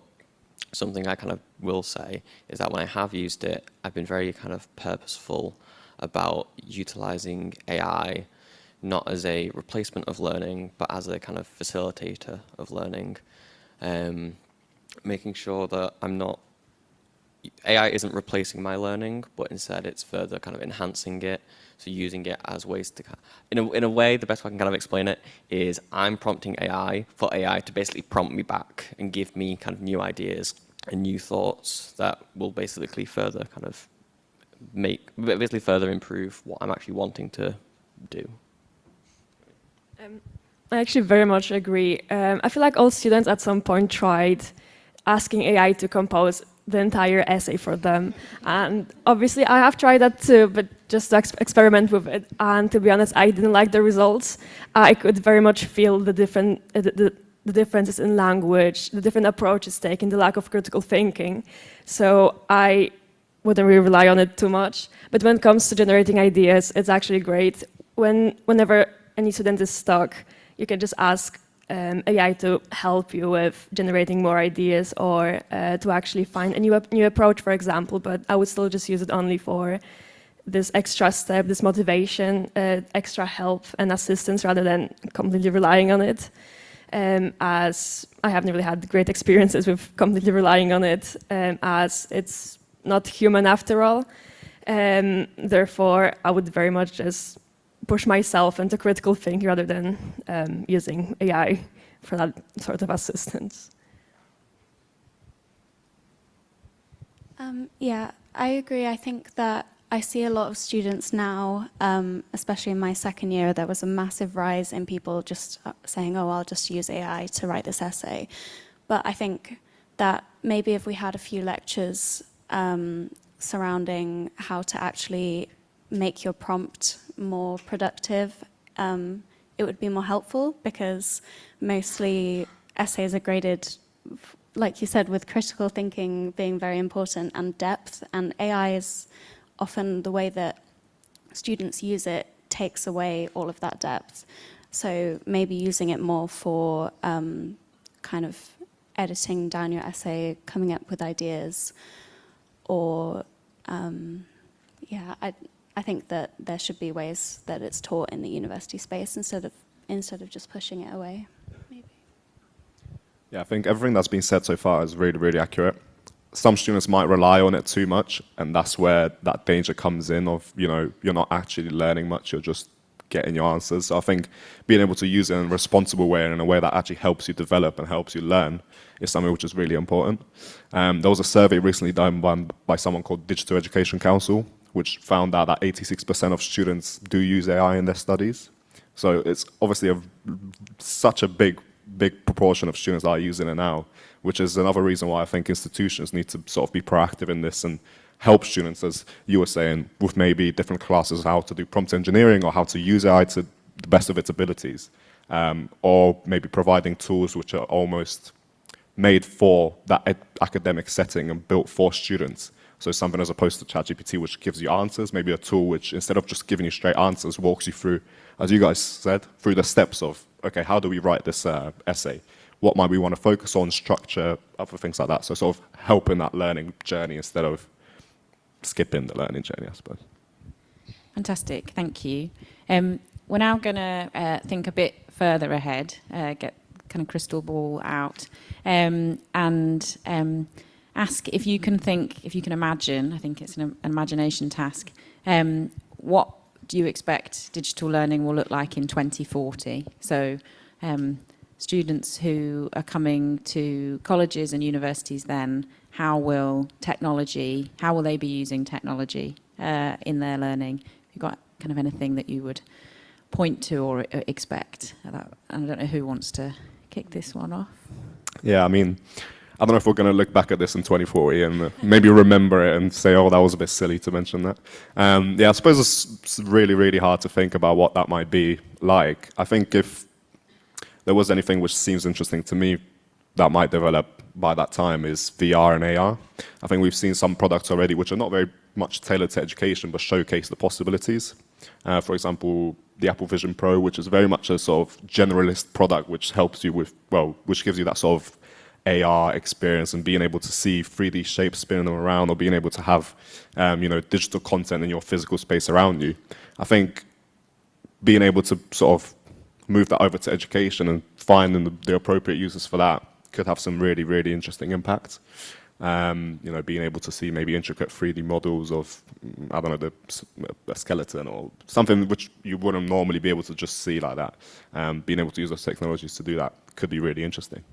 something I kind of will say is that when I have used it, I've been very kind of purposeful about utilizing AI, not as a replacement of learning, but as a kind of facilitator of learning. Making sure that AI isn't replacing my learning, but instead it's further kind of enhancing it. So using it as ways to, in a way, the best way I can kind of explain it is I'm prompting AI for AI to basically prompt me back and give me kind of new ideas and new thoughts that will basically further kind of basically further improve what I'm actually wanting to do. I actually very much agree. I feel like all students at some point tried asking AI to compose the entire essay for them. And obviously I have tried that too, but just to experiment with it. And to be honest, I didn't like the results. I could very much feel the differences in language, the different approaches taken, the lack of critical thinking. So I wouldn't really rely on it too much. But when it comes to generating ideas, it's actually great. Whenever any student is stuck, you can just ask AI to help you with generating more ideas, or to actually find a new approach, for example, but I would still just use it only for this extra step, this motivation, extra help and assistance rather than completely relying on it. As I haven't really had great experiences with completely relying on it, as it's not human after all. Therefore, I would very much just push myself into critical thinking rather than using AI for that sort of assistance. Yeah, I agree. I think that I see a lot of students now, especially in my second year, there was a massive rise in people just saying, oh, I'll just use AI to write this essay. But I think that maybe if we had a few lectures surrounding how to actually make your prompt more productive, it would be more helpful, because mostly essays are graded, like you said, with critical thinking being very important and depth, and AI is often the way that students use it takes away all of that depth. So maybe using it more for kind of editing down your essay, coming up with ideas, or yeah, I think that there should be ways that it's taught in the university space instead of just pushing it away. Maybe. Yeah, I think everything that's been said so far is really, really accurate. Some students might rely on it too much, and that's where that danger comes in of, you know, you're not actually learning much, you're just getting your answers. So I think being able to use it in a responsible way and in a way that actually helps you develop and helps you learn is something which is really important. There was a survey recently done by someone called Digital Education Council, which found out that 86% of students do use AI in their studies. So it's obviously such a big proportion of students that are using it now, which is another reason why I think institutions need to sort of be proactive in this and help students, as you were saying, with maybe different classes, how to do prompt engineering or how to use AI to the best of its abilities, or maybe providing tools which are almost made for that academic setting and built for students. So something as opposed to ChatGPT, which gives you answers, maybe a tool which, instead of just giving you straight answers, walks you through, as you guys said, through the steps of, okay, how do we write this essay? What might we want to focus on, structure, other things like that. So sort of helping that learning journey instead of skipping the learning journey, I suppose. Fantastic, thank you. We're now going to think a bit further ahead, get kind of crystal ball out, and ask if you can think, if you can imagine, I think it's an imagination task, what do you expect digital learning will look like in 2040? So students who are coming to colleges and universities then, how will they be using technology in their learning? Have you got kind of anything that you would point to or expect? I don't know who wants to kick this one off. Yeah, I mean, I don't know if we're going to look back at this in 2040 and maybe remember it and say, oh, that was a bit silly to mention that. Yeah, I suppose it's really, really hard to think about what that might be like. I think if there was anything which seems interesting to me that might develop by that time is VR and AR. I think we've seen some products already which are not very much tailored to education but showcase the possibilities. For example, the Apple Vision Pro, which is very much a sort of generalist product which helps you with, well, which gives you that sort of AR experience and being able to see 3D shapes spinning them around, or being able to have digital content in your physical space around you. I think being able to sort of move that over to education and finding the appropriate uses for that could have some really, really interesting impact. Being able to see maybe intricate 3D models of, I don't know, a skeleton or something which you wouldn't normally be able to just see like that. Being able to use those technologies to do that could be really interesting.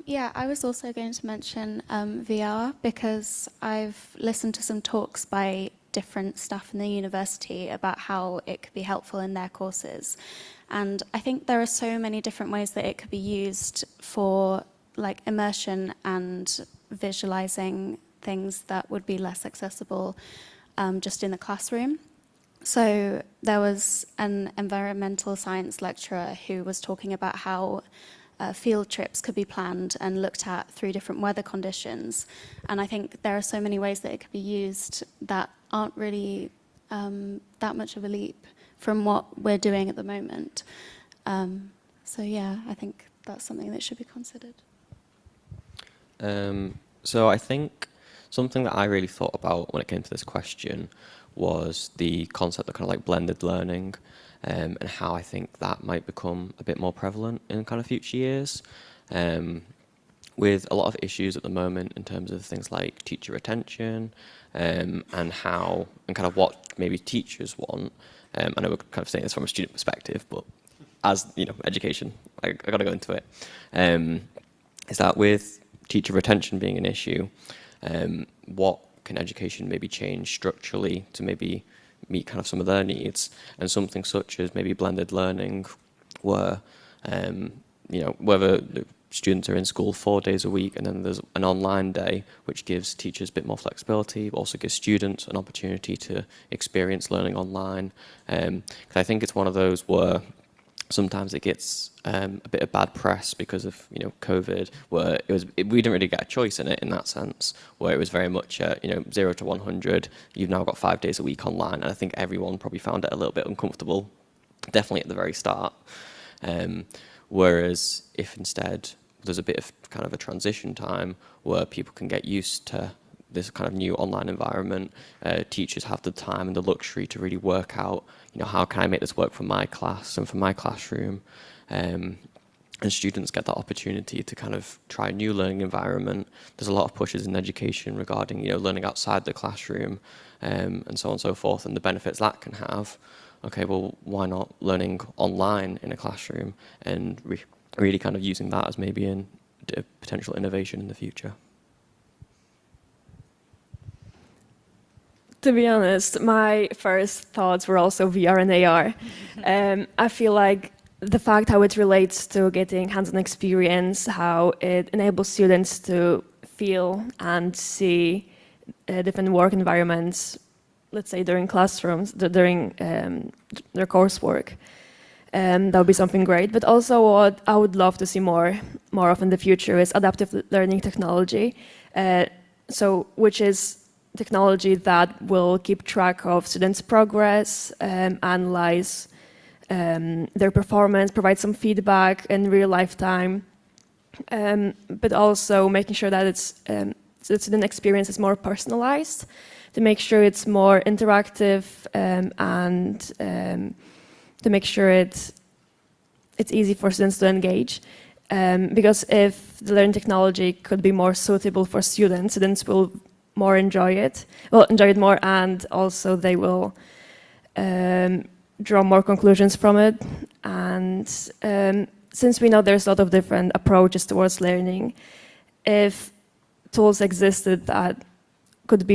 Yeah, I was also going to mention VR, because I've listened to some talks by different staff in the university about how it could be helpful in their courses. And I think there are so many different ways that it could be used for like immersion and visualizing things that would be less accessible just in the classroom. So there was an environmental science lecturer who was talking about how field trips could be planned and looked at through different weather conditions. And I think there are so many ways that it could be used that aren't really that much of a leap from what we're doing at the moment. So yeah, I think that's something that should be considered. So I think something that I really thought about when it came to this question was the concept of kind of like blended learning, and how I think that might become a bit more prevalent in kind of future years. With a lot of issues at the moment in terms of things like teacher retention, and kind of what maybe teachers want. I know we're kind of saying this from a student perspective, but as you know, education, I got to go into it. Is that with teacher retention being an issue, what can education maybe change structurally to maybe meet kind of some of their needs, and something such as maybe blended learning, where whether the students are in school 4 days a week and then there's an online day which gives teachers a bit more flexibility, but also gives students an opportunity to experience learning online. Because I think it's one of those where sometimes it gets a bit of bad press because of COVID, where we didn't really get a choice in it in that sense, where it was very much 0 to 100. You've now got 5 days a week online, and I think everyone probably found it a little bit uncomfortable, definitely at the very start. Whereas if instead there's a bit of kind of a transition time where people can get used to this kind of new online environment, teachers have the time and the luxury to really work out, how can I make this work for my class and for my classroom, and students get that opportunity to kind of try a new learning environment. There's a lot of pushes in education regarding, learning outside the classroom, and so on and so forth, and the benefits that can have. Okay, well, why not learning online in a classroom and really kind of using that as maybe a potential innovation in the future? To be honest, my first thoughts were also VR and AR. I feel like the fact how it relates to getting hands-on experience, how it enables students to feel and see different work environments, let's say during classrooms, during their coursework. That would be something great. But also what I would love to see more of in the future is adaptive learning technology, which is technology that will keep track of students' progress, analyze their performance, provide some feedback in real life time, but also making sure that the student experience is more personalized, to make sure it's more interactive, and to make sure it's easy for students to engage. Because if the learning technology could be more suitable for students will enjoy it more, and also they will draw more conclusions from it. And since we know there's a lot of different approaches towards learning, if tools existed that could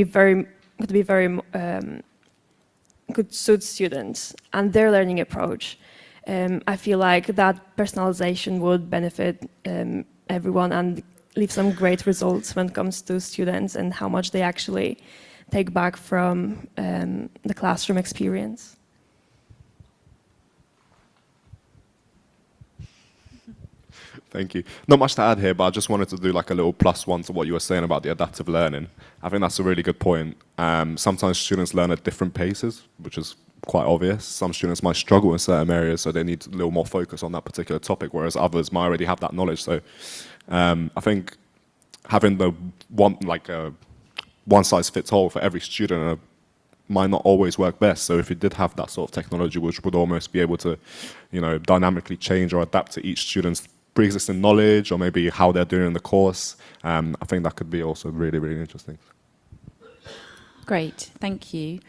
suit students and their learning approach, I feel like that personalization would benefit everyone and leave some great results when it comes to students and how much they actually take back from the classroom experience. Thank you. Not much to add here, but I just wanted to do like a little +1 to what you were saying about the adaptive learning. I think that's a really good point. Sometimes students learn at different paces, which is quite obvious. Some students might struggle in certain areas, so they need a little more focus on that particular topic, whereas others might already have that knowledge. So I think having the one size fits all for every student might not always work best. So if you did have that sort of technology, which would almost be able to, dynamically change or adapt to each student's pre-existing knowledge or maybe how they're doing in the course, I think that could be also really, really interesting. Great, thank you.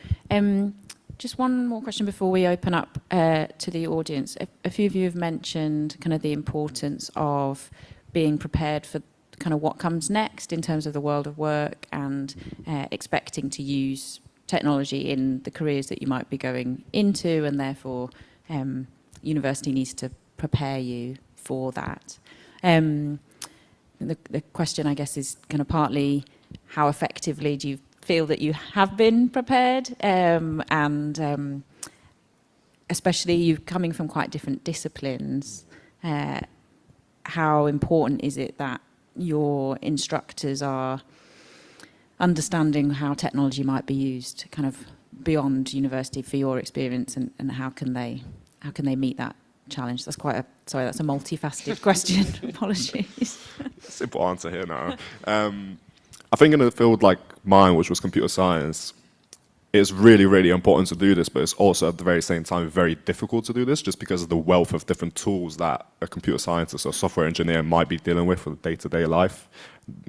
Just one more question before we open up to the audience. A few of you have mentioned kind of the importance of being prepared for kind of what comes next in terms of the world of work and expecting to use technology in the careers that you might be going into, and therefore university needs to prepare you for that. The question, I guess, is kind of partly how effectively do you feel that you have been prepared, and especially you coming from quite different disciplines, how important is it that your instructors are understanding how technology might be used kind of beyond university for your experience, and how can they meet that challenge? That's that's a multifaceted question. Apologies. Simple answer here now. I think in a field like mine, which was computer science, it's really, really important to do this, but it's also at the very same time very difficult to do this just because of the wealth of different tools that a computer scientist or software engineer might be dealing with for the day-to-day life.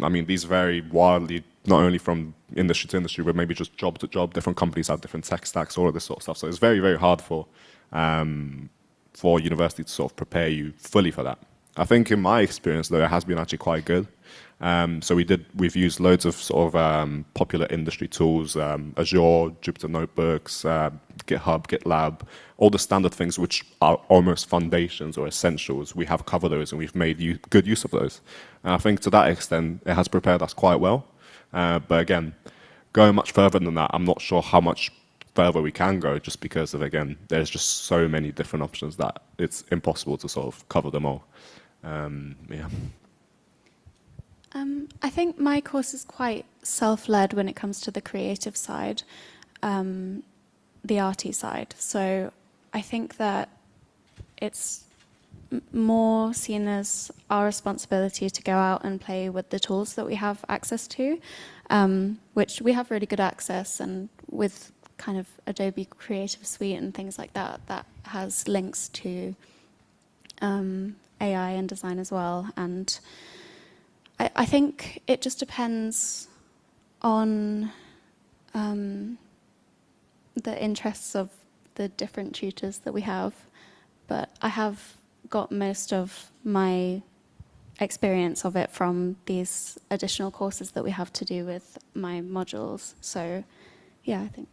I mean, these vary wildly, not only from industry to industry, but maybe just job to job. Different companies have different tech stacks, all of this sort of stuff. So it's very, very hard for university to sort of prepare you fully for that. I think in my experience, though, it has been actually quite good. So we've used loads of sort of popular industry tools, Azure, Jupyter Notebooks, GitHub, GitLab, all the standard things which are almost foundations or essentials. We have covered those and we've made good use of those. And I think to that extent, it has prepared us quite well. But again, going much further than that, I'm not sure how much further we can go just because of, again, there's just so many different options that it's impossible to sort of cover them all. Yeah. I think my course is quite self-led when it comes to the creative side, the arty side. So I think that it's more seen as our responsibility to go out and play with the tools that we have access to, which we have really good access, and with kind of Adobe Creative Suite and things like that, that has links to AI and design as well. And I think it just depends on the interests of the different tutors that we have. But I have got most of my experience of it from these additional courses that we have to do with my modules. So yeah, I think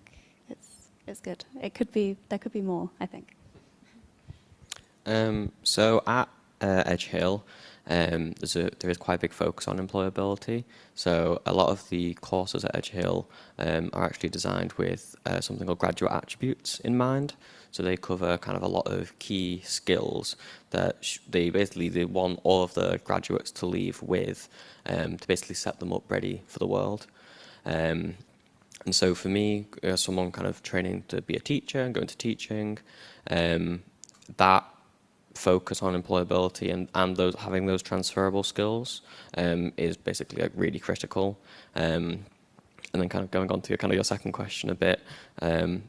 it's good. There could be more, I think. So at Edge Hill, there is quite a big focus on employability. So a lot of the courses at Edge Hill are actually designed with something called graduate attributes in mind. So they cover kind of a lot of key skills that they want all of the graduates to leave with to basically set them up ready for the world. And so for me, as someone kind of training to be a teacher and going to teaching, that focus on employability and having those transferable skills is basically like really critical. And then kind of going on to kind of your second question a bit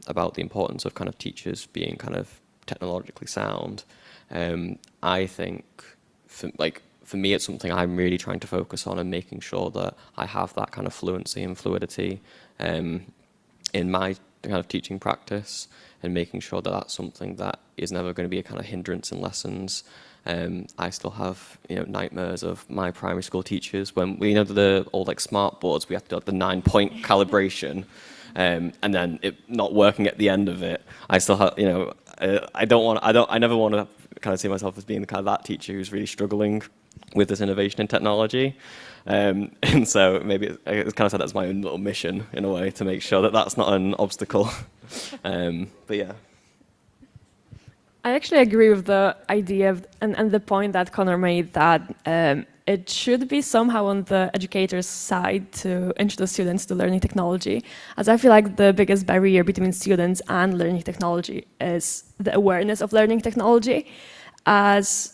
about the importance of kind of teachers being kind of technologically sound. I think for me, it's something I'm really trying to focus on and making sure that I have that kind of fluency and fluidity in my kind of teaching practice, and making sure that that's something that is never going to be a kind of hindrance in lessons. I still have, nightmares of my primary school teachers when we the old like smart boards. We have to do like, the 9-point calibration, and then it not working at the end of it. I still have, I never want to kind of see myself as being the kind of that teacher who's really struggling with this innovation in technology. And so maybe it's kind of said that's my own little mission in a way to make sure that that's not an obstacle. But yeah. I actually agree with the idea and the point that Connor made that it should be somehow on the educator's side to introduce students to learning technology, as I feel like the biggest barrier between students and learning technology is the awareness of learning technology. As,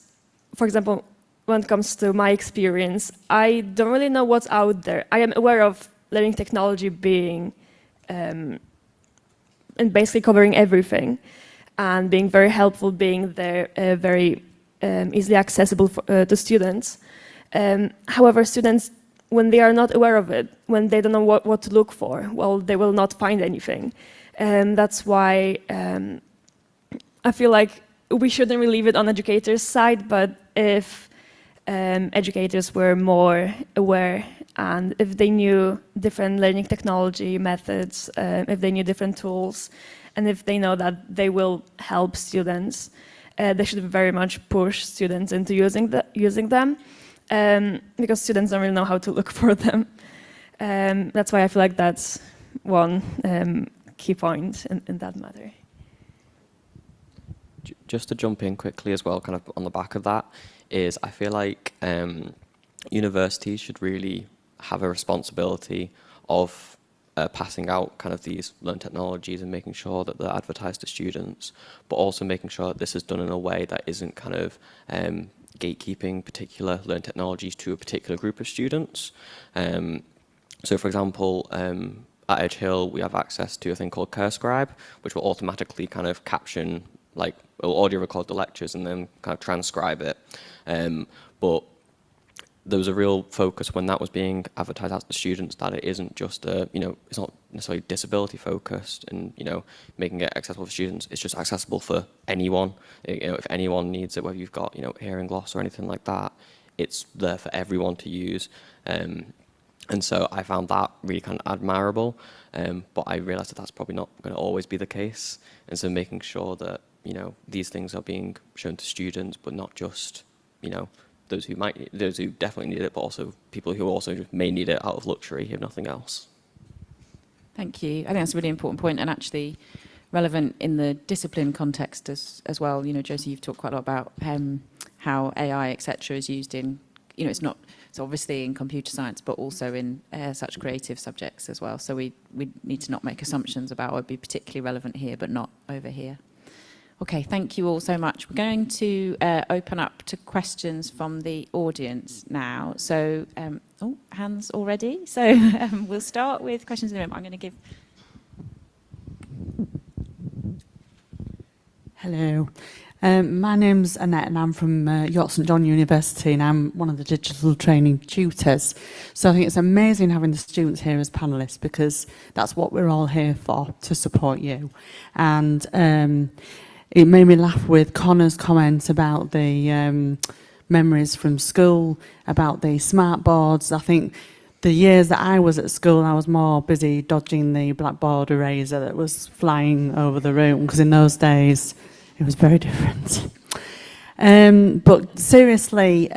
for example, when it comes to my experience, I don't really know what's out there. I am aware of learning technology being and basically covering everything, and being very helpful, being there, very easily accessible to students. However, students, when they are not aware of it, when they don't know what to look for, well, they will not find anything. That's why I feel like we shouldn't really leave it on educators' side, but if educators were more aware, and if they knew different learning technology methods, if they knew different tools, and if they know that they will help students, they should very much push students into using them, because students don't really know how to look for them. That's why I feel like that's one key point in that matter. Just to jump in quickly as well, kind of on the back of that, is I feel like universities should really have a responsibility of passing out kind of these learned technologies and making sure that they're advertised to students, but also making sure that this is done in a way that isn't kind of gatekeeping particular learned technologies to a particular group of students. So for example, at Edge Hill, we have access to a thing called CurScribe, which will automatically kind of caption, like, it'll audio record the lectures and then kind of transcribe it. But there was a real focus when that was being advertised out to students that it isn't just it's not necessarily disability focused and, making it accessible for students. It's just accessible for anyone. If anyone needs it, whether you've got, hearing loss or anything like that, it's there for everyone to use. And so I found that really kind of admirable, but I realized that that's probably not going to always be the case. And so making sure that, these things are being shown to students, but not just, those who definitely need it, but also people who also just may need it out of luxury, if nothing else. Thank you. I think that's a really important point and actually relevant in the discipline context as well. Josie, you've talked quite a lot about how AI, etc., is used in, it's obviously in computer science, but also in such creative subjects as well. So we need to not make assumptions about what would be particularly relevant here, but not over here. Okay, thank you all so much. We're going to open up to questions from the audience now. So, hands already. So we'll start with questions in the room. I'm going to give... Hello. My name's Annette and I'm from York St John University and I'm one of the digital training tutors. So I think it's amazing having the students here as panellists because that's what we're all here for, to support you. And it made me laugh with Connor's comments about the memories from school, about the smart boards. I think the years that I was at school, I was more busy dodging the blackboard eraser that was flying over the room because in those days it was very different. But seriously,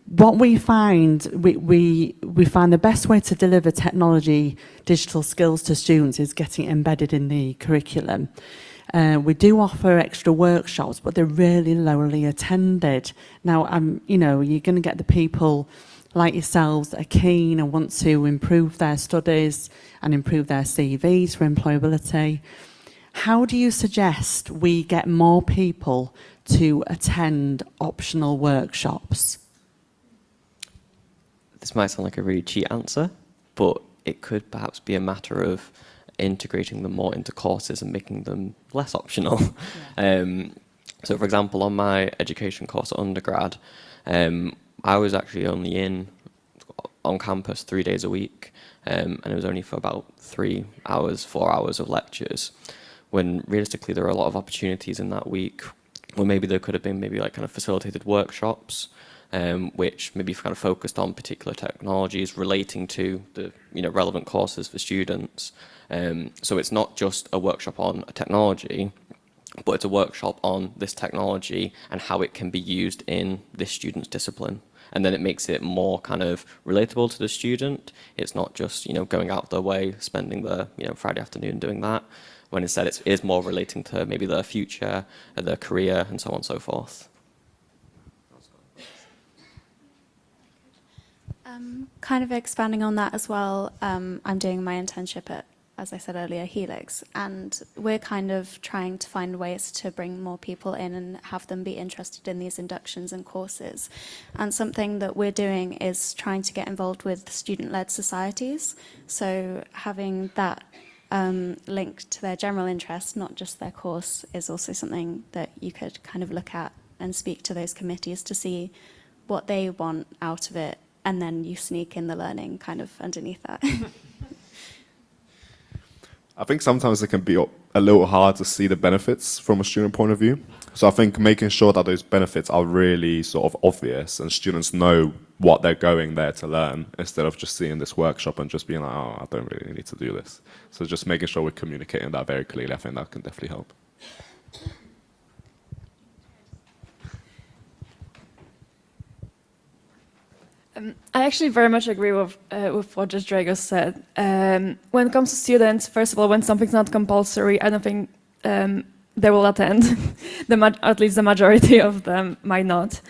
what we find, we find the best way to deliver technology, digital skills to students is getting embedded in the curriculum. We do offer extra workshops, but they're really lowly attended. Now, you're going to get the people like yourselves that are keen and want to improve their studies and improve their CVs for employability. How do you suggest we get more people to attend optional workshops? This might sound like a really cheap answer, but it could perhaps be a matter of integrating them more into courses and making them less optional. Yeah. So for example, on my education course at undergrad, I was actually only on campus 3 days a week, and it was only for about 3 hours, 4 hours of lectures, when realistically there are a lot of opportunities in that week where maybe there could have been maybe like kind of facilitated workshops, which maybe kind of focused on particular technologies relating to the relevant courses for students. So it's not just a workshop on a technology, but it's a workshop on this technology and how it can be used in this student's discipline. And then it makes it more kind of relatable to the student. It's not just, going out their way, spending the, Friday afternoon doing that, when instead it is more relating to maybe their future, their career, and so on and so forth. Kind of expanding on that as well, I'm doing my internship at, as I said earlier, Helix, and we're kind of trying to find ways to bring more people in and have them be interested in these inductions and courses. And something that we're doing is trying to get involved with student-led societies, so having that linked to their general interest, not just their course, is also something that you could kind of look at and speak to those committees to see what they want out of it, and then you sneak in the learning kind of underneath that. I think sometimes it can be a little hard to see the benefits from a student point of view. So I think making sure that those benefits are really sort of obvious and students know what they're going there to learn, instead of just seeing this workshop and just being like, oh, I don't really need to do this. So just making sure we're communicating that very clearly, I think that can definitely help. I actually very much agree with what just Drago said. When it comes to students, first of all, when something's not compulsory, I don't think they will attend. At least the majority of them might not.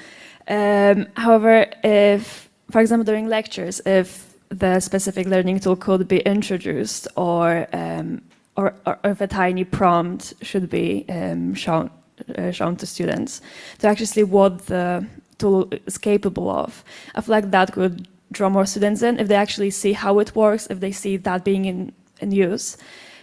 However, if, for example, during lectures, if the specific learning tool could be introduced, or if a tiny prompt should be shown to students to actually see what the tool is capable of, I feel like that could draw more students if they actually see how it works, if they see that being in use,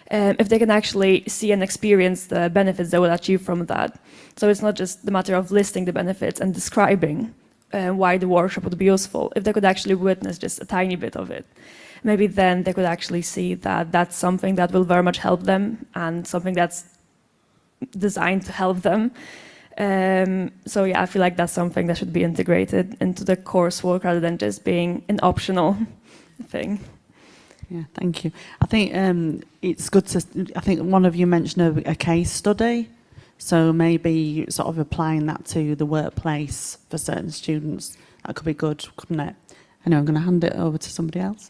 if they can actually see and experience the benefits they will achieve from that. So it's not just the matter of listing the benefits and describing why the workshop would be useful. If they could actually witness just a tiny bit of it, maybe then they could actually see that that's something that will very much help them and something that's designed to help them. So yeah, I feel like that's something that should be integrated into the coursework rather than just being an optional thing. Yeah, thank you. I think it's good to, I think one of you mentioned a case study. So maybe sort of applying that to the workplace for certain students, that could be good, couldn't it? Anyway, I'm going to hand it over to somebody else.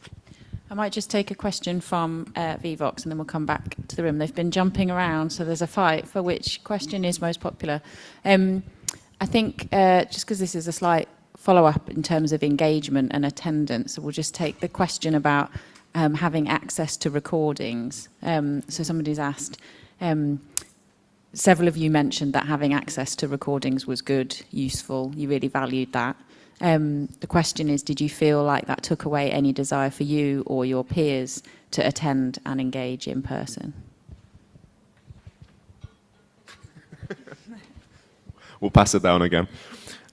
I might just take a question from VVox and then we'll come back to the room. They've been jumping around, so there's a fight for which question is most popular. I think just because this is a slight follow-up in terms of engagement and attendance, so we'll just take the question about having access to recordings. So somebody's asked, several of you mentioned that having access to recordings was good, useful, you really valued that. The question is, did you feel like that took away any desire for you or your peers to attend and engage in person? We'll pass it down again.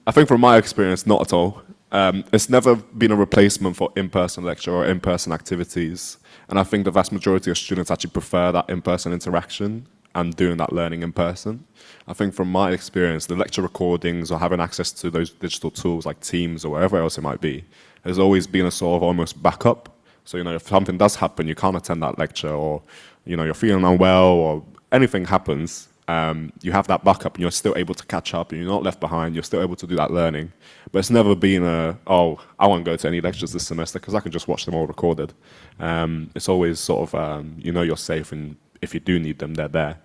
I think from my experience, not at all. It's never been a replacement for in-person lecture or in-person activities. And I think the vast majority of students actually prefer that in-person interaction and doing that learning in person. I think from my experience, the lecture recordings or having access to those digital tools like Teams or wherever else it might be, has always been a sort of almost backup. So, if something does happen, you can't attend that lecture, or, you're feeling unwell or anything happens, you have that backup and you're still able to catch up and you're not left behind, you're still able to do that learning. But it's never been I won't go to any lectures this semester because I can just watch them all recorded. It's always sort of, you're safe, and if you do need them, they're there.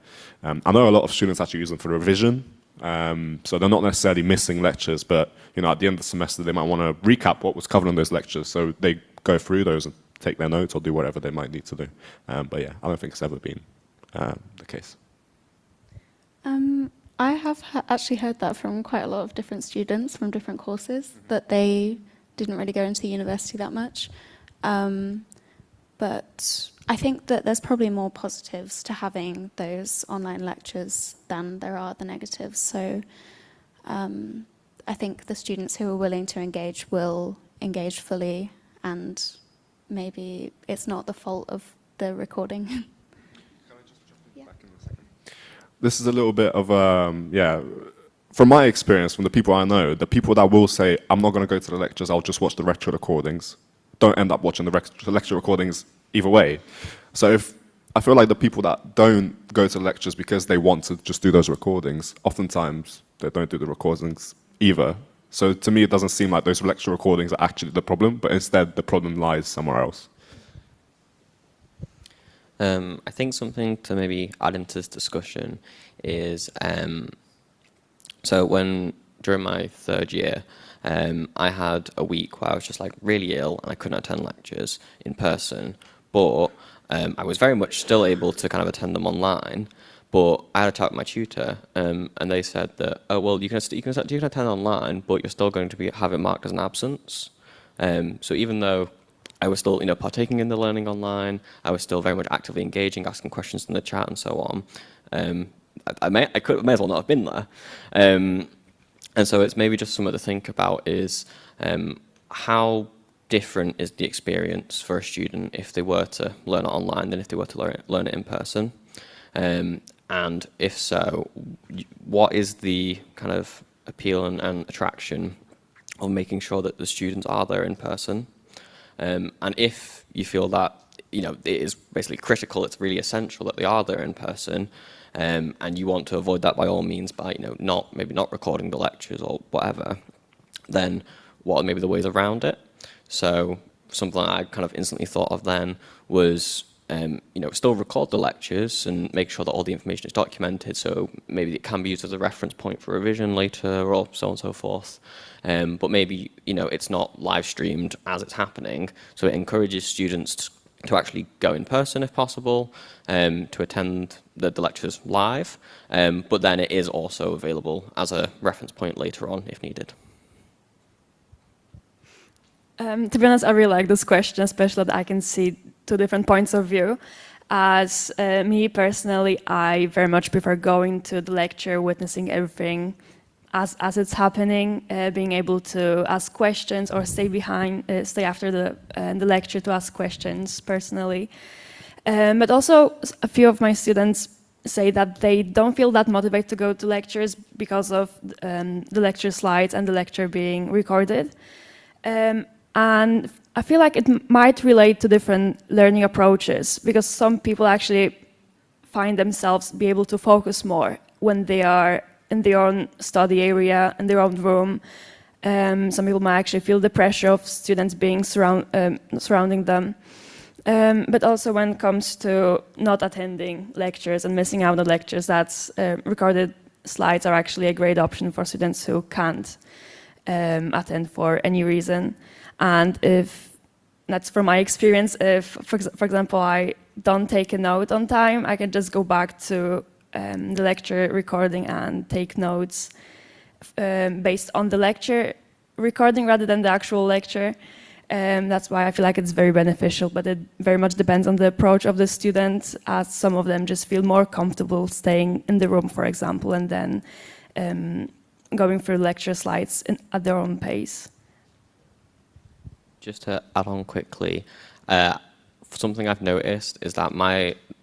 I know a lot of students actually use them for revision, so they're not necessarily missing lectures, but at the end of the semester they might want to recap what was covered in those lectures, so they go through those and take their notes or do whatever they might need to do. But yeah, I don't think it's ever been the case. I have actually heard that from quite a lot of different students from different courses, that they didn't really go into university that much. But I think that there's probably more positives to having those online lectures than there are the negatives. So I think the students who are willing to engage will engage fully, and maybe it's not the fault of the recording. Can I just jump back in a second? This is a little bit of, from my experience, from the people I know, the people that will say, I'm not going to go to the lectures, I'll just watch the lecture recordings, don't end up watching the lecture recordings either way. So I feel like the people that don't go to lectures because they want to just do those recordings, oftentimes they don't do the recordings either. So to me, it doesn't seem like those lecture recordings are actually the problem, but instead the problem lies somewhere else. I think something to maybe add into this discussion is, so during my third year, I had a week where I was just like really ill and I couldn't attend lectures in person, but I was very much still able to kind of attend them online. But I had a talk with my tutor, and they said that, oh well, you can attend online, but you're still going to have it marked as an absence. So even though I was still, partaking in the learning online, I was still very much actively engaging, asking questions in the chat and so on. I may as well not have been there. And so it's maybe just something to think about is how different is the experience for a student if they were to learn it online than if they were to learn it in person. And if so, what is the kind of appeal and attraction of making sure that the students are there in person? And if you feel that, it is basically critical, it's really essential that they are there in person, and you want to avoid that by all means by, maybe not recording the lectures or whatever, then what are maybe the ways around it? So something I kind of instantly thought of then was, still record the lectures and make sure that all the information is documented, so maybe it can be used as a reference point for revision later or so on and so forth. But maybe, it's not live streamed as it's happening, so it encourages students to actually go in person if possible, to attend the lectures live, but then it is also available as a reference point later on if needed. To be honest, I really like this question, especially that I can see two different points of view. As me personally, I very much prefer going to the lecture, witnessing everything as it's happening, being able to ask questions or stay after the lecture to ask questions personally. But also, a few of my students say that they don't feel that motivated to go to lectures because of the lecture slides and the lecture being recorded. And I feel like it might relate to different learning approaches, because some people actually find themselves be able to focus more when they are in their own study area, in their own room. Some people might actually feel the pressure of students being surrounding them. But also when it comes to not attending lectures and missing out on lectures, that's recorded slides are actually a great option for students who can't attend for any reason. And if that's from my experience, if, for example, I don't take a note on time, I can just go back to the lecture recording and take notes based on the lecture recording rather than the actual lecture. That's why I feel like it's very beneficial, but it very much depends on the approach of the student, as some of them just feel more comfortable staying in the room, for example, and then going through lecture slides at their own pace. Just to add on quickly, something I've noticed is that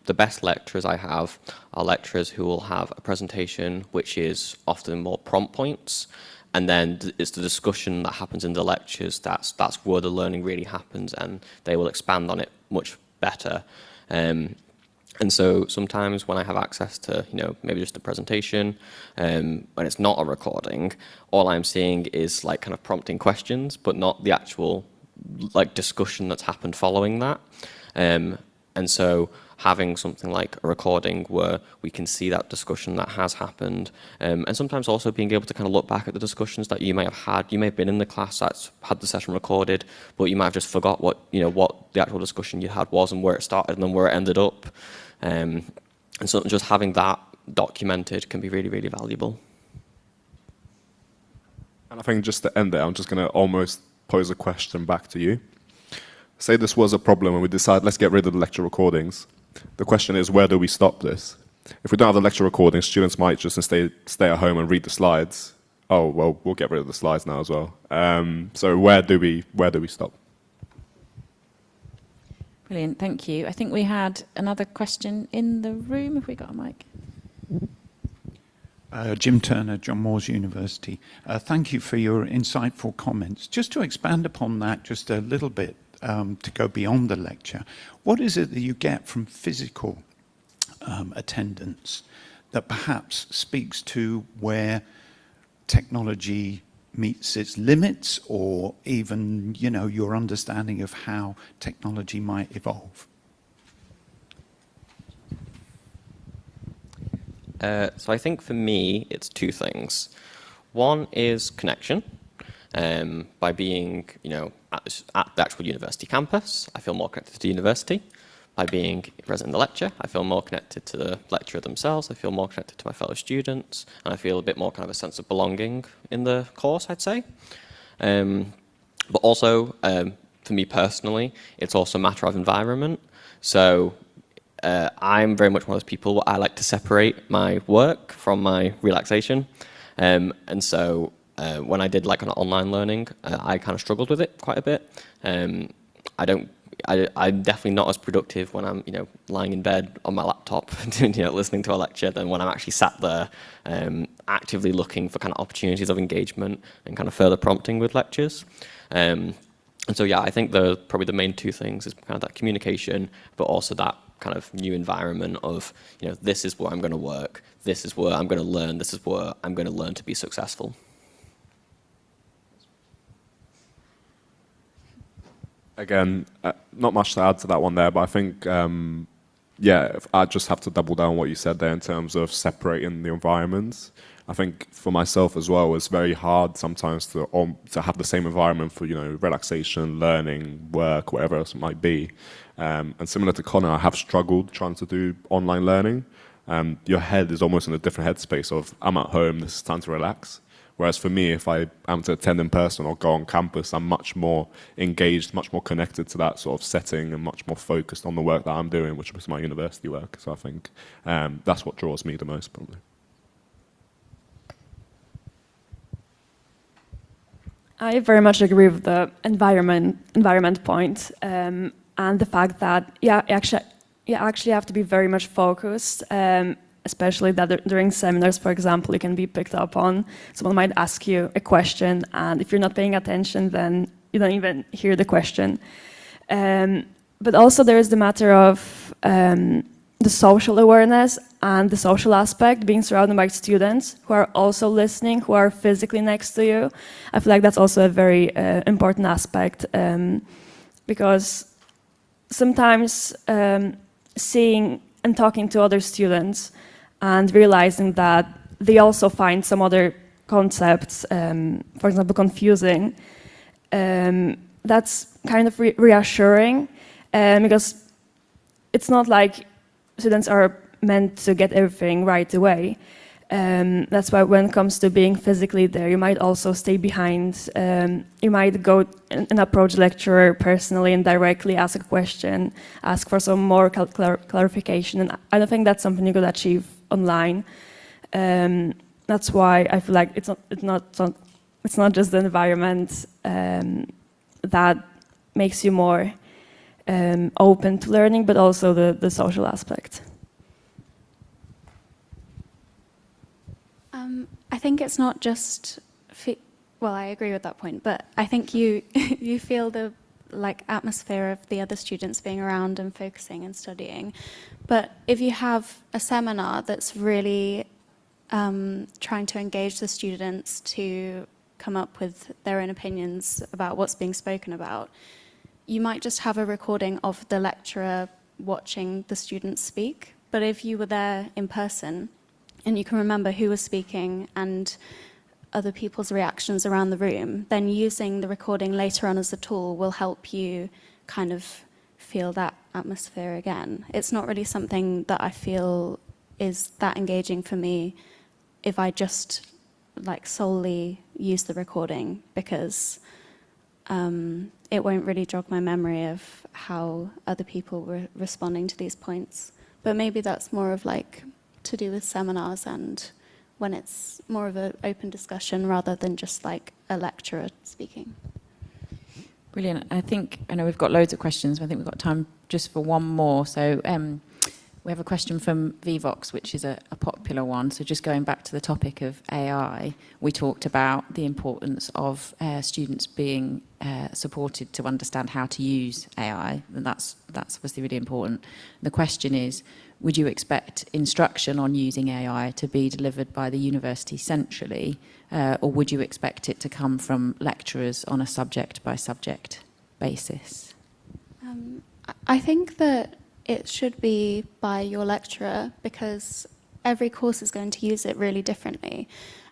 the best lecturers I have are lecturers who will have a presentation which is often more prompt points, and then it's the discussion that happens in the lectures that's where the learning really happens, and they will expand on it much better. And so sometimes when I have access to, maybe just a presentation, when it's not a recording, all I'm seeing is like kind of prompting questions, but not the actual like discussion that's happened following that. And so having something like a recording where we can see that discussion that has happened, and sometimes also being able to kind of look back at the discussions that you may have had. You may have been in the class that's had the session recorded, but you might have just forgot what the actual discussion you had was and where it started and then where it ended up. And so just having that documented can be really, really valuable. And I think just to end there, I'm just going to almost pose a question back to you. Say this was a problem and we decide, let's get rid of the lecture recordings. The question is, where do we stop this? If we don't have the lecture recordings, students might just stay at home and read the slides. Oh, well, we'll get rid of the slides now as well. So where do we stop? Brilliant, thank you. I think we had another question in the room. Have we got a mic? Jim Turner, John Moores University. Thank you for your insightful comments. Just to expand upon that just a little bit, to go beyond the lecture, what is it that you get from physical attendance that perhaps speaks to where technology meets its limits, or even, your understanding of how technology might evolve? So I think for me, it's two things. One is connection. By being, at the actual university campus, I feel more connected to the university. By being present in the lecture, I feel more connected to the lecturer themselves. I feel more connected to my fellow students, and I feel a bit more kind of a sense of belonging in the course, I'd say. But also, for me personally, it's also a matter of environment. So I'm very much one of those people where I like to separate my work from my relaxation. And so when I did like an online learning, I kind of struggled with it quite a bit. I'm definitely not as productive when I'm, lying in bed on my laptop, listening to a lecture, than when I'm actually sat there actively looking for kind of opportunities of engagement and kind of further prompting with lectures. And so, yeah, I think probably the main two things is kind of that communication, but also that kind of new environment of, this is where I'm going to work, this is where I'm going to learn, this is where I'm going to learn to be successful. Again, not much to add to that one there, but I think, I just have to double down on what you said there in terms of separating the environments. I think for myself as well, it's very hard sometimes to have the same environment for, relaxation, learning, work, whatever else it might be. And similar to Connor, I have struggled trying to do online learning. Your head is almost in a different headspace of, I'm at home, this is time to relax. Whereas for me, if I am to attend in person or go on campus, I'm much more engaged, much more connected to that sort of setting and much more focused on the work that I'm doing, which is my university work. So I think that's what draws me the most, probably. I very much agree with the environment point, and the fact that you actually have to be very much focused, especially that during seminars, for example, you can be picked up on. Someone might ask you a question, and if you're not paying attention, then you don't even hear the question. But also there is the matter of the social awareness and the social aspect, being surrounded by students who are also listening, who are physically next to you. I feel like that's also a very important aspect, because sometimes seeing and talking to other students and realizing that they also find some other concepts, for example, confusing, that's kind of reassuring, because it's not like students are meant to get everything right away. That's why when it comes to being physically there, you might also stay behind. You might go and approach the lecturer personally and directly ask a question, ask for some more clarification. And I don't think that's something you could achieve online. That's why I feel like it's not just the environment that makes you more open to learning, but also the social aspect. I think it's not just, well, I agree with that point, but I think you you feel the atmosphere of the other students being around and focusing and studying. But if you have a seminar that's really trying to engage the students to come up with their own opinions about what's being spoken about, you might just have a recording of the lecturer watching the students speak. But if you were there in person, and you can remember who was speaking and other people's reactions around the room, then using the recording later on as a tool will help you kind of feel that atmosphere again. It's not really something that I feel is that engaging for me if I just solely use the recording, because it won't really jog my memory of how other people were responding to these points. But maybe that's more of to do with seminars and when it's more of an open discussion rather than just a lecturer speaking. Brilliant. I know we've got loads of questions, but I think we've got time just for one more. So we have a question from Vivox, which is a popular one. So just going back to the topic of AI, we talked about the importance of students being supported to understand how to use AI, and that's obviously really important. The question is, would you expect instruction on using AI to be delivered by the university centrally, or would you expect it to come from lecturers on a subject-by-subject basis? I think that it should be by your lecturer, because every course is going to use it really differently,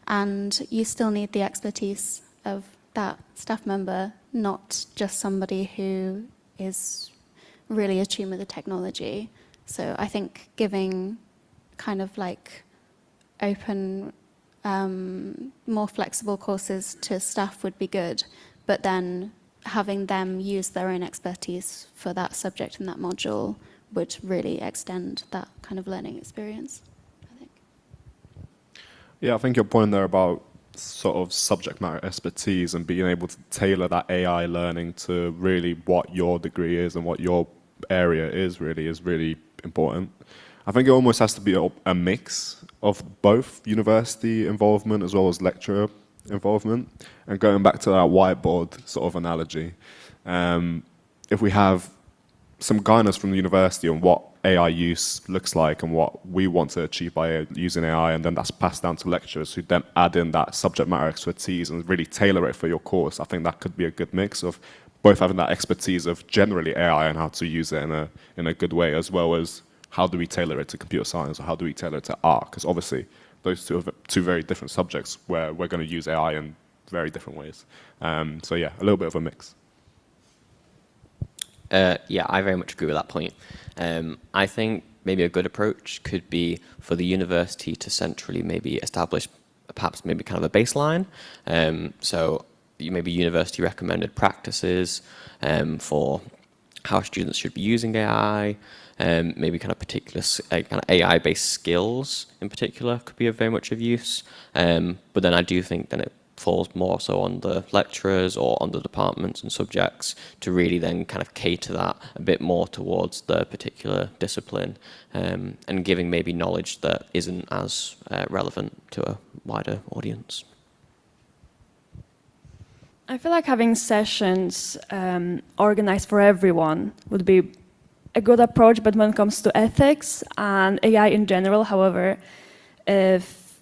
and you still need the expertise of that staff member, not just somebody who is really attuned with the technology. So I think giving kind of open, more flexible courses to staff would be good, but then having them use their own expertise for that subject and that module would really extend that kind of learning experience, I think. Yeah, I think your point there about sort of subject matter expertise and being able to tailor that AI learning to really what your degree is and what your area is really important. I think it almost has to be a mix of both university involvement as well as lecturer involvement. And going back to that whiteboard sort of analogy, if we have some guidance from the university on what AI use looks like and what we want to achieve by using AI, and then that's passed down to lecturers who then add in that subject matter expertise and really tailor it for your course, I think that could be a good mix of both having that expertise of generally AI and how to use it in a good way, as well as how do we tailor it to computer science or how do we tailor it to art? Because obviously those two are two very different subjects where we're going to use AI in very different ways. So yeah, a little bit of a mix. Yeah, I very much agree with that point. I think maybe a good approach could be for the university to centrally maybe establish perhaps maybe kind of a baseline. So maybe university recommended practices for how students should be using AI, maybe kind of particular kind of AI-based skills in particular could be very much of use. But then I do think then it falls more so on the lecturers or on the departments and subjects to really then kind of cater that a bit more towards the particular discipline, and giving maybe knowledge that isn't as relevant to a wider audience. I feel like having sessions organized for everyone would be a good approach, but when it comes to ethics and AI in general, however, if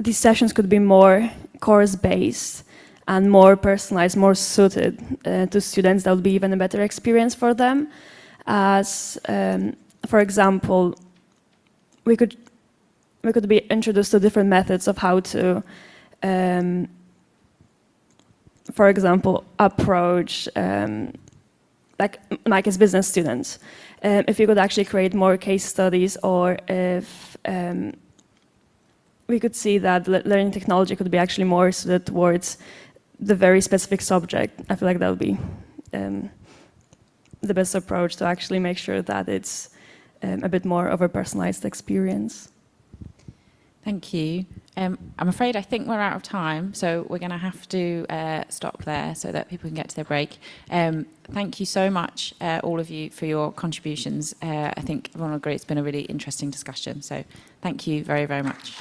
these sessions could be more course-based and more personalized, more suited to students, that would be even a better experience for them. As, for example, we could be introduced to different methods of how to, for example, approach, like as business students. If we could actually create more case studies, or if we could see that learning technology could be actually more suited towards the very specific subject, I feel like that would be the best approach to actually make sure that it's a bit more of a personalized experience. Thank you. I'm afraid I think we're out of time, so we're going to have to stop there so that people can get to their break. Thank you so much, all of you, for your contributions. I think everyone will agree it's been a really interesting discussion, so thank you very, very much.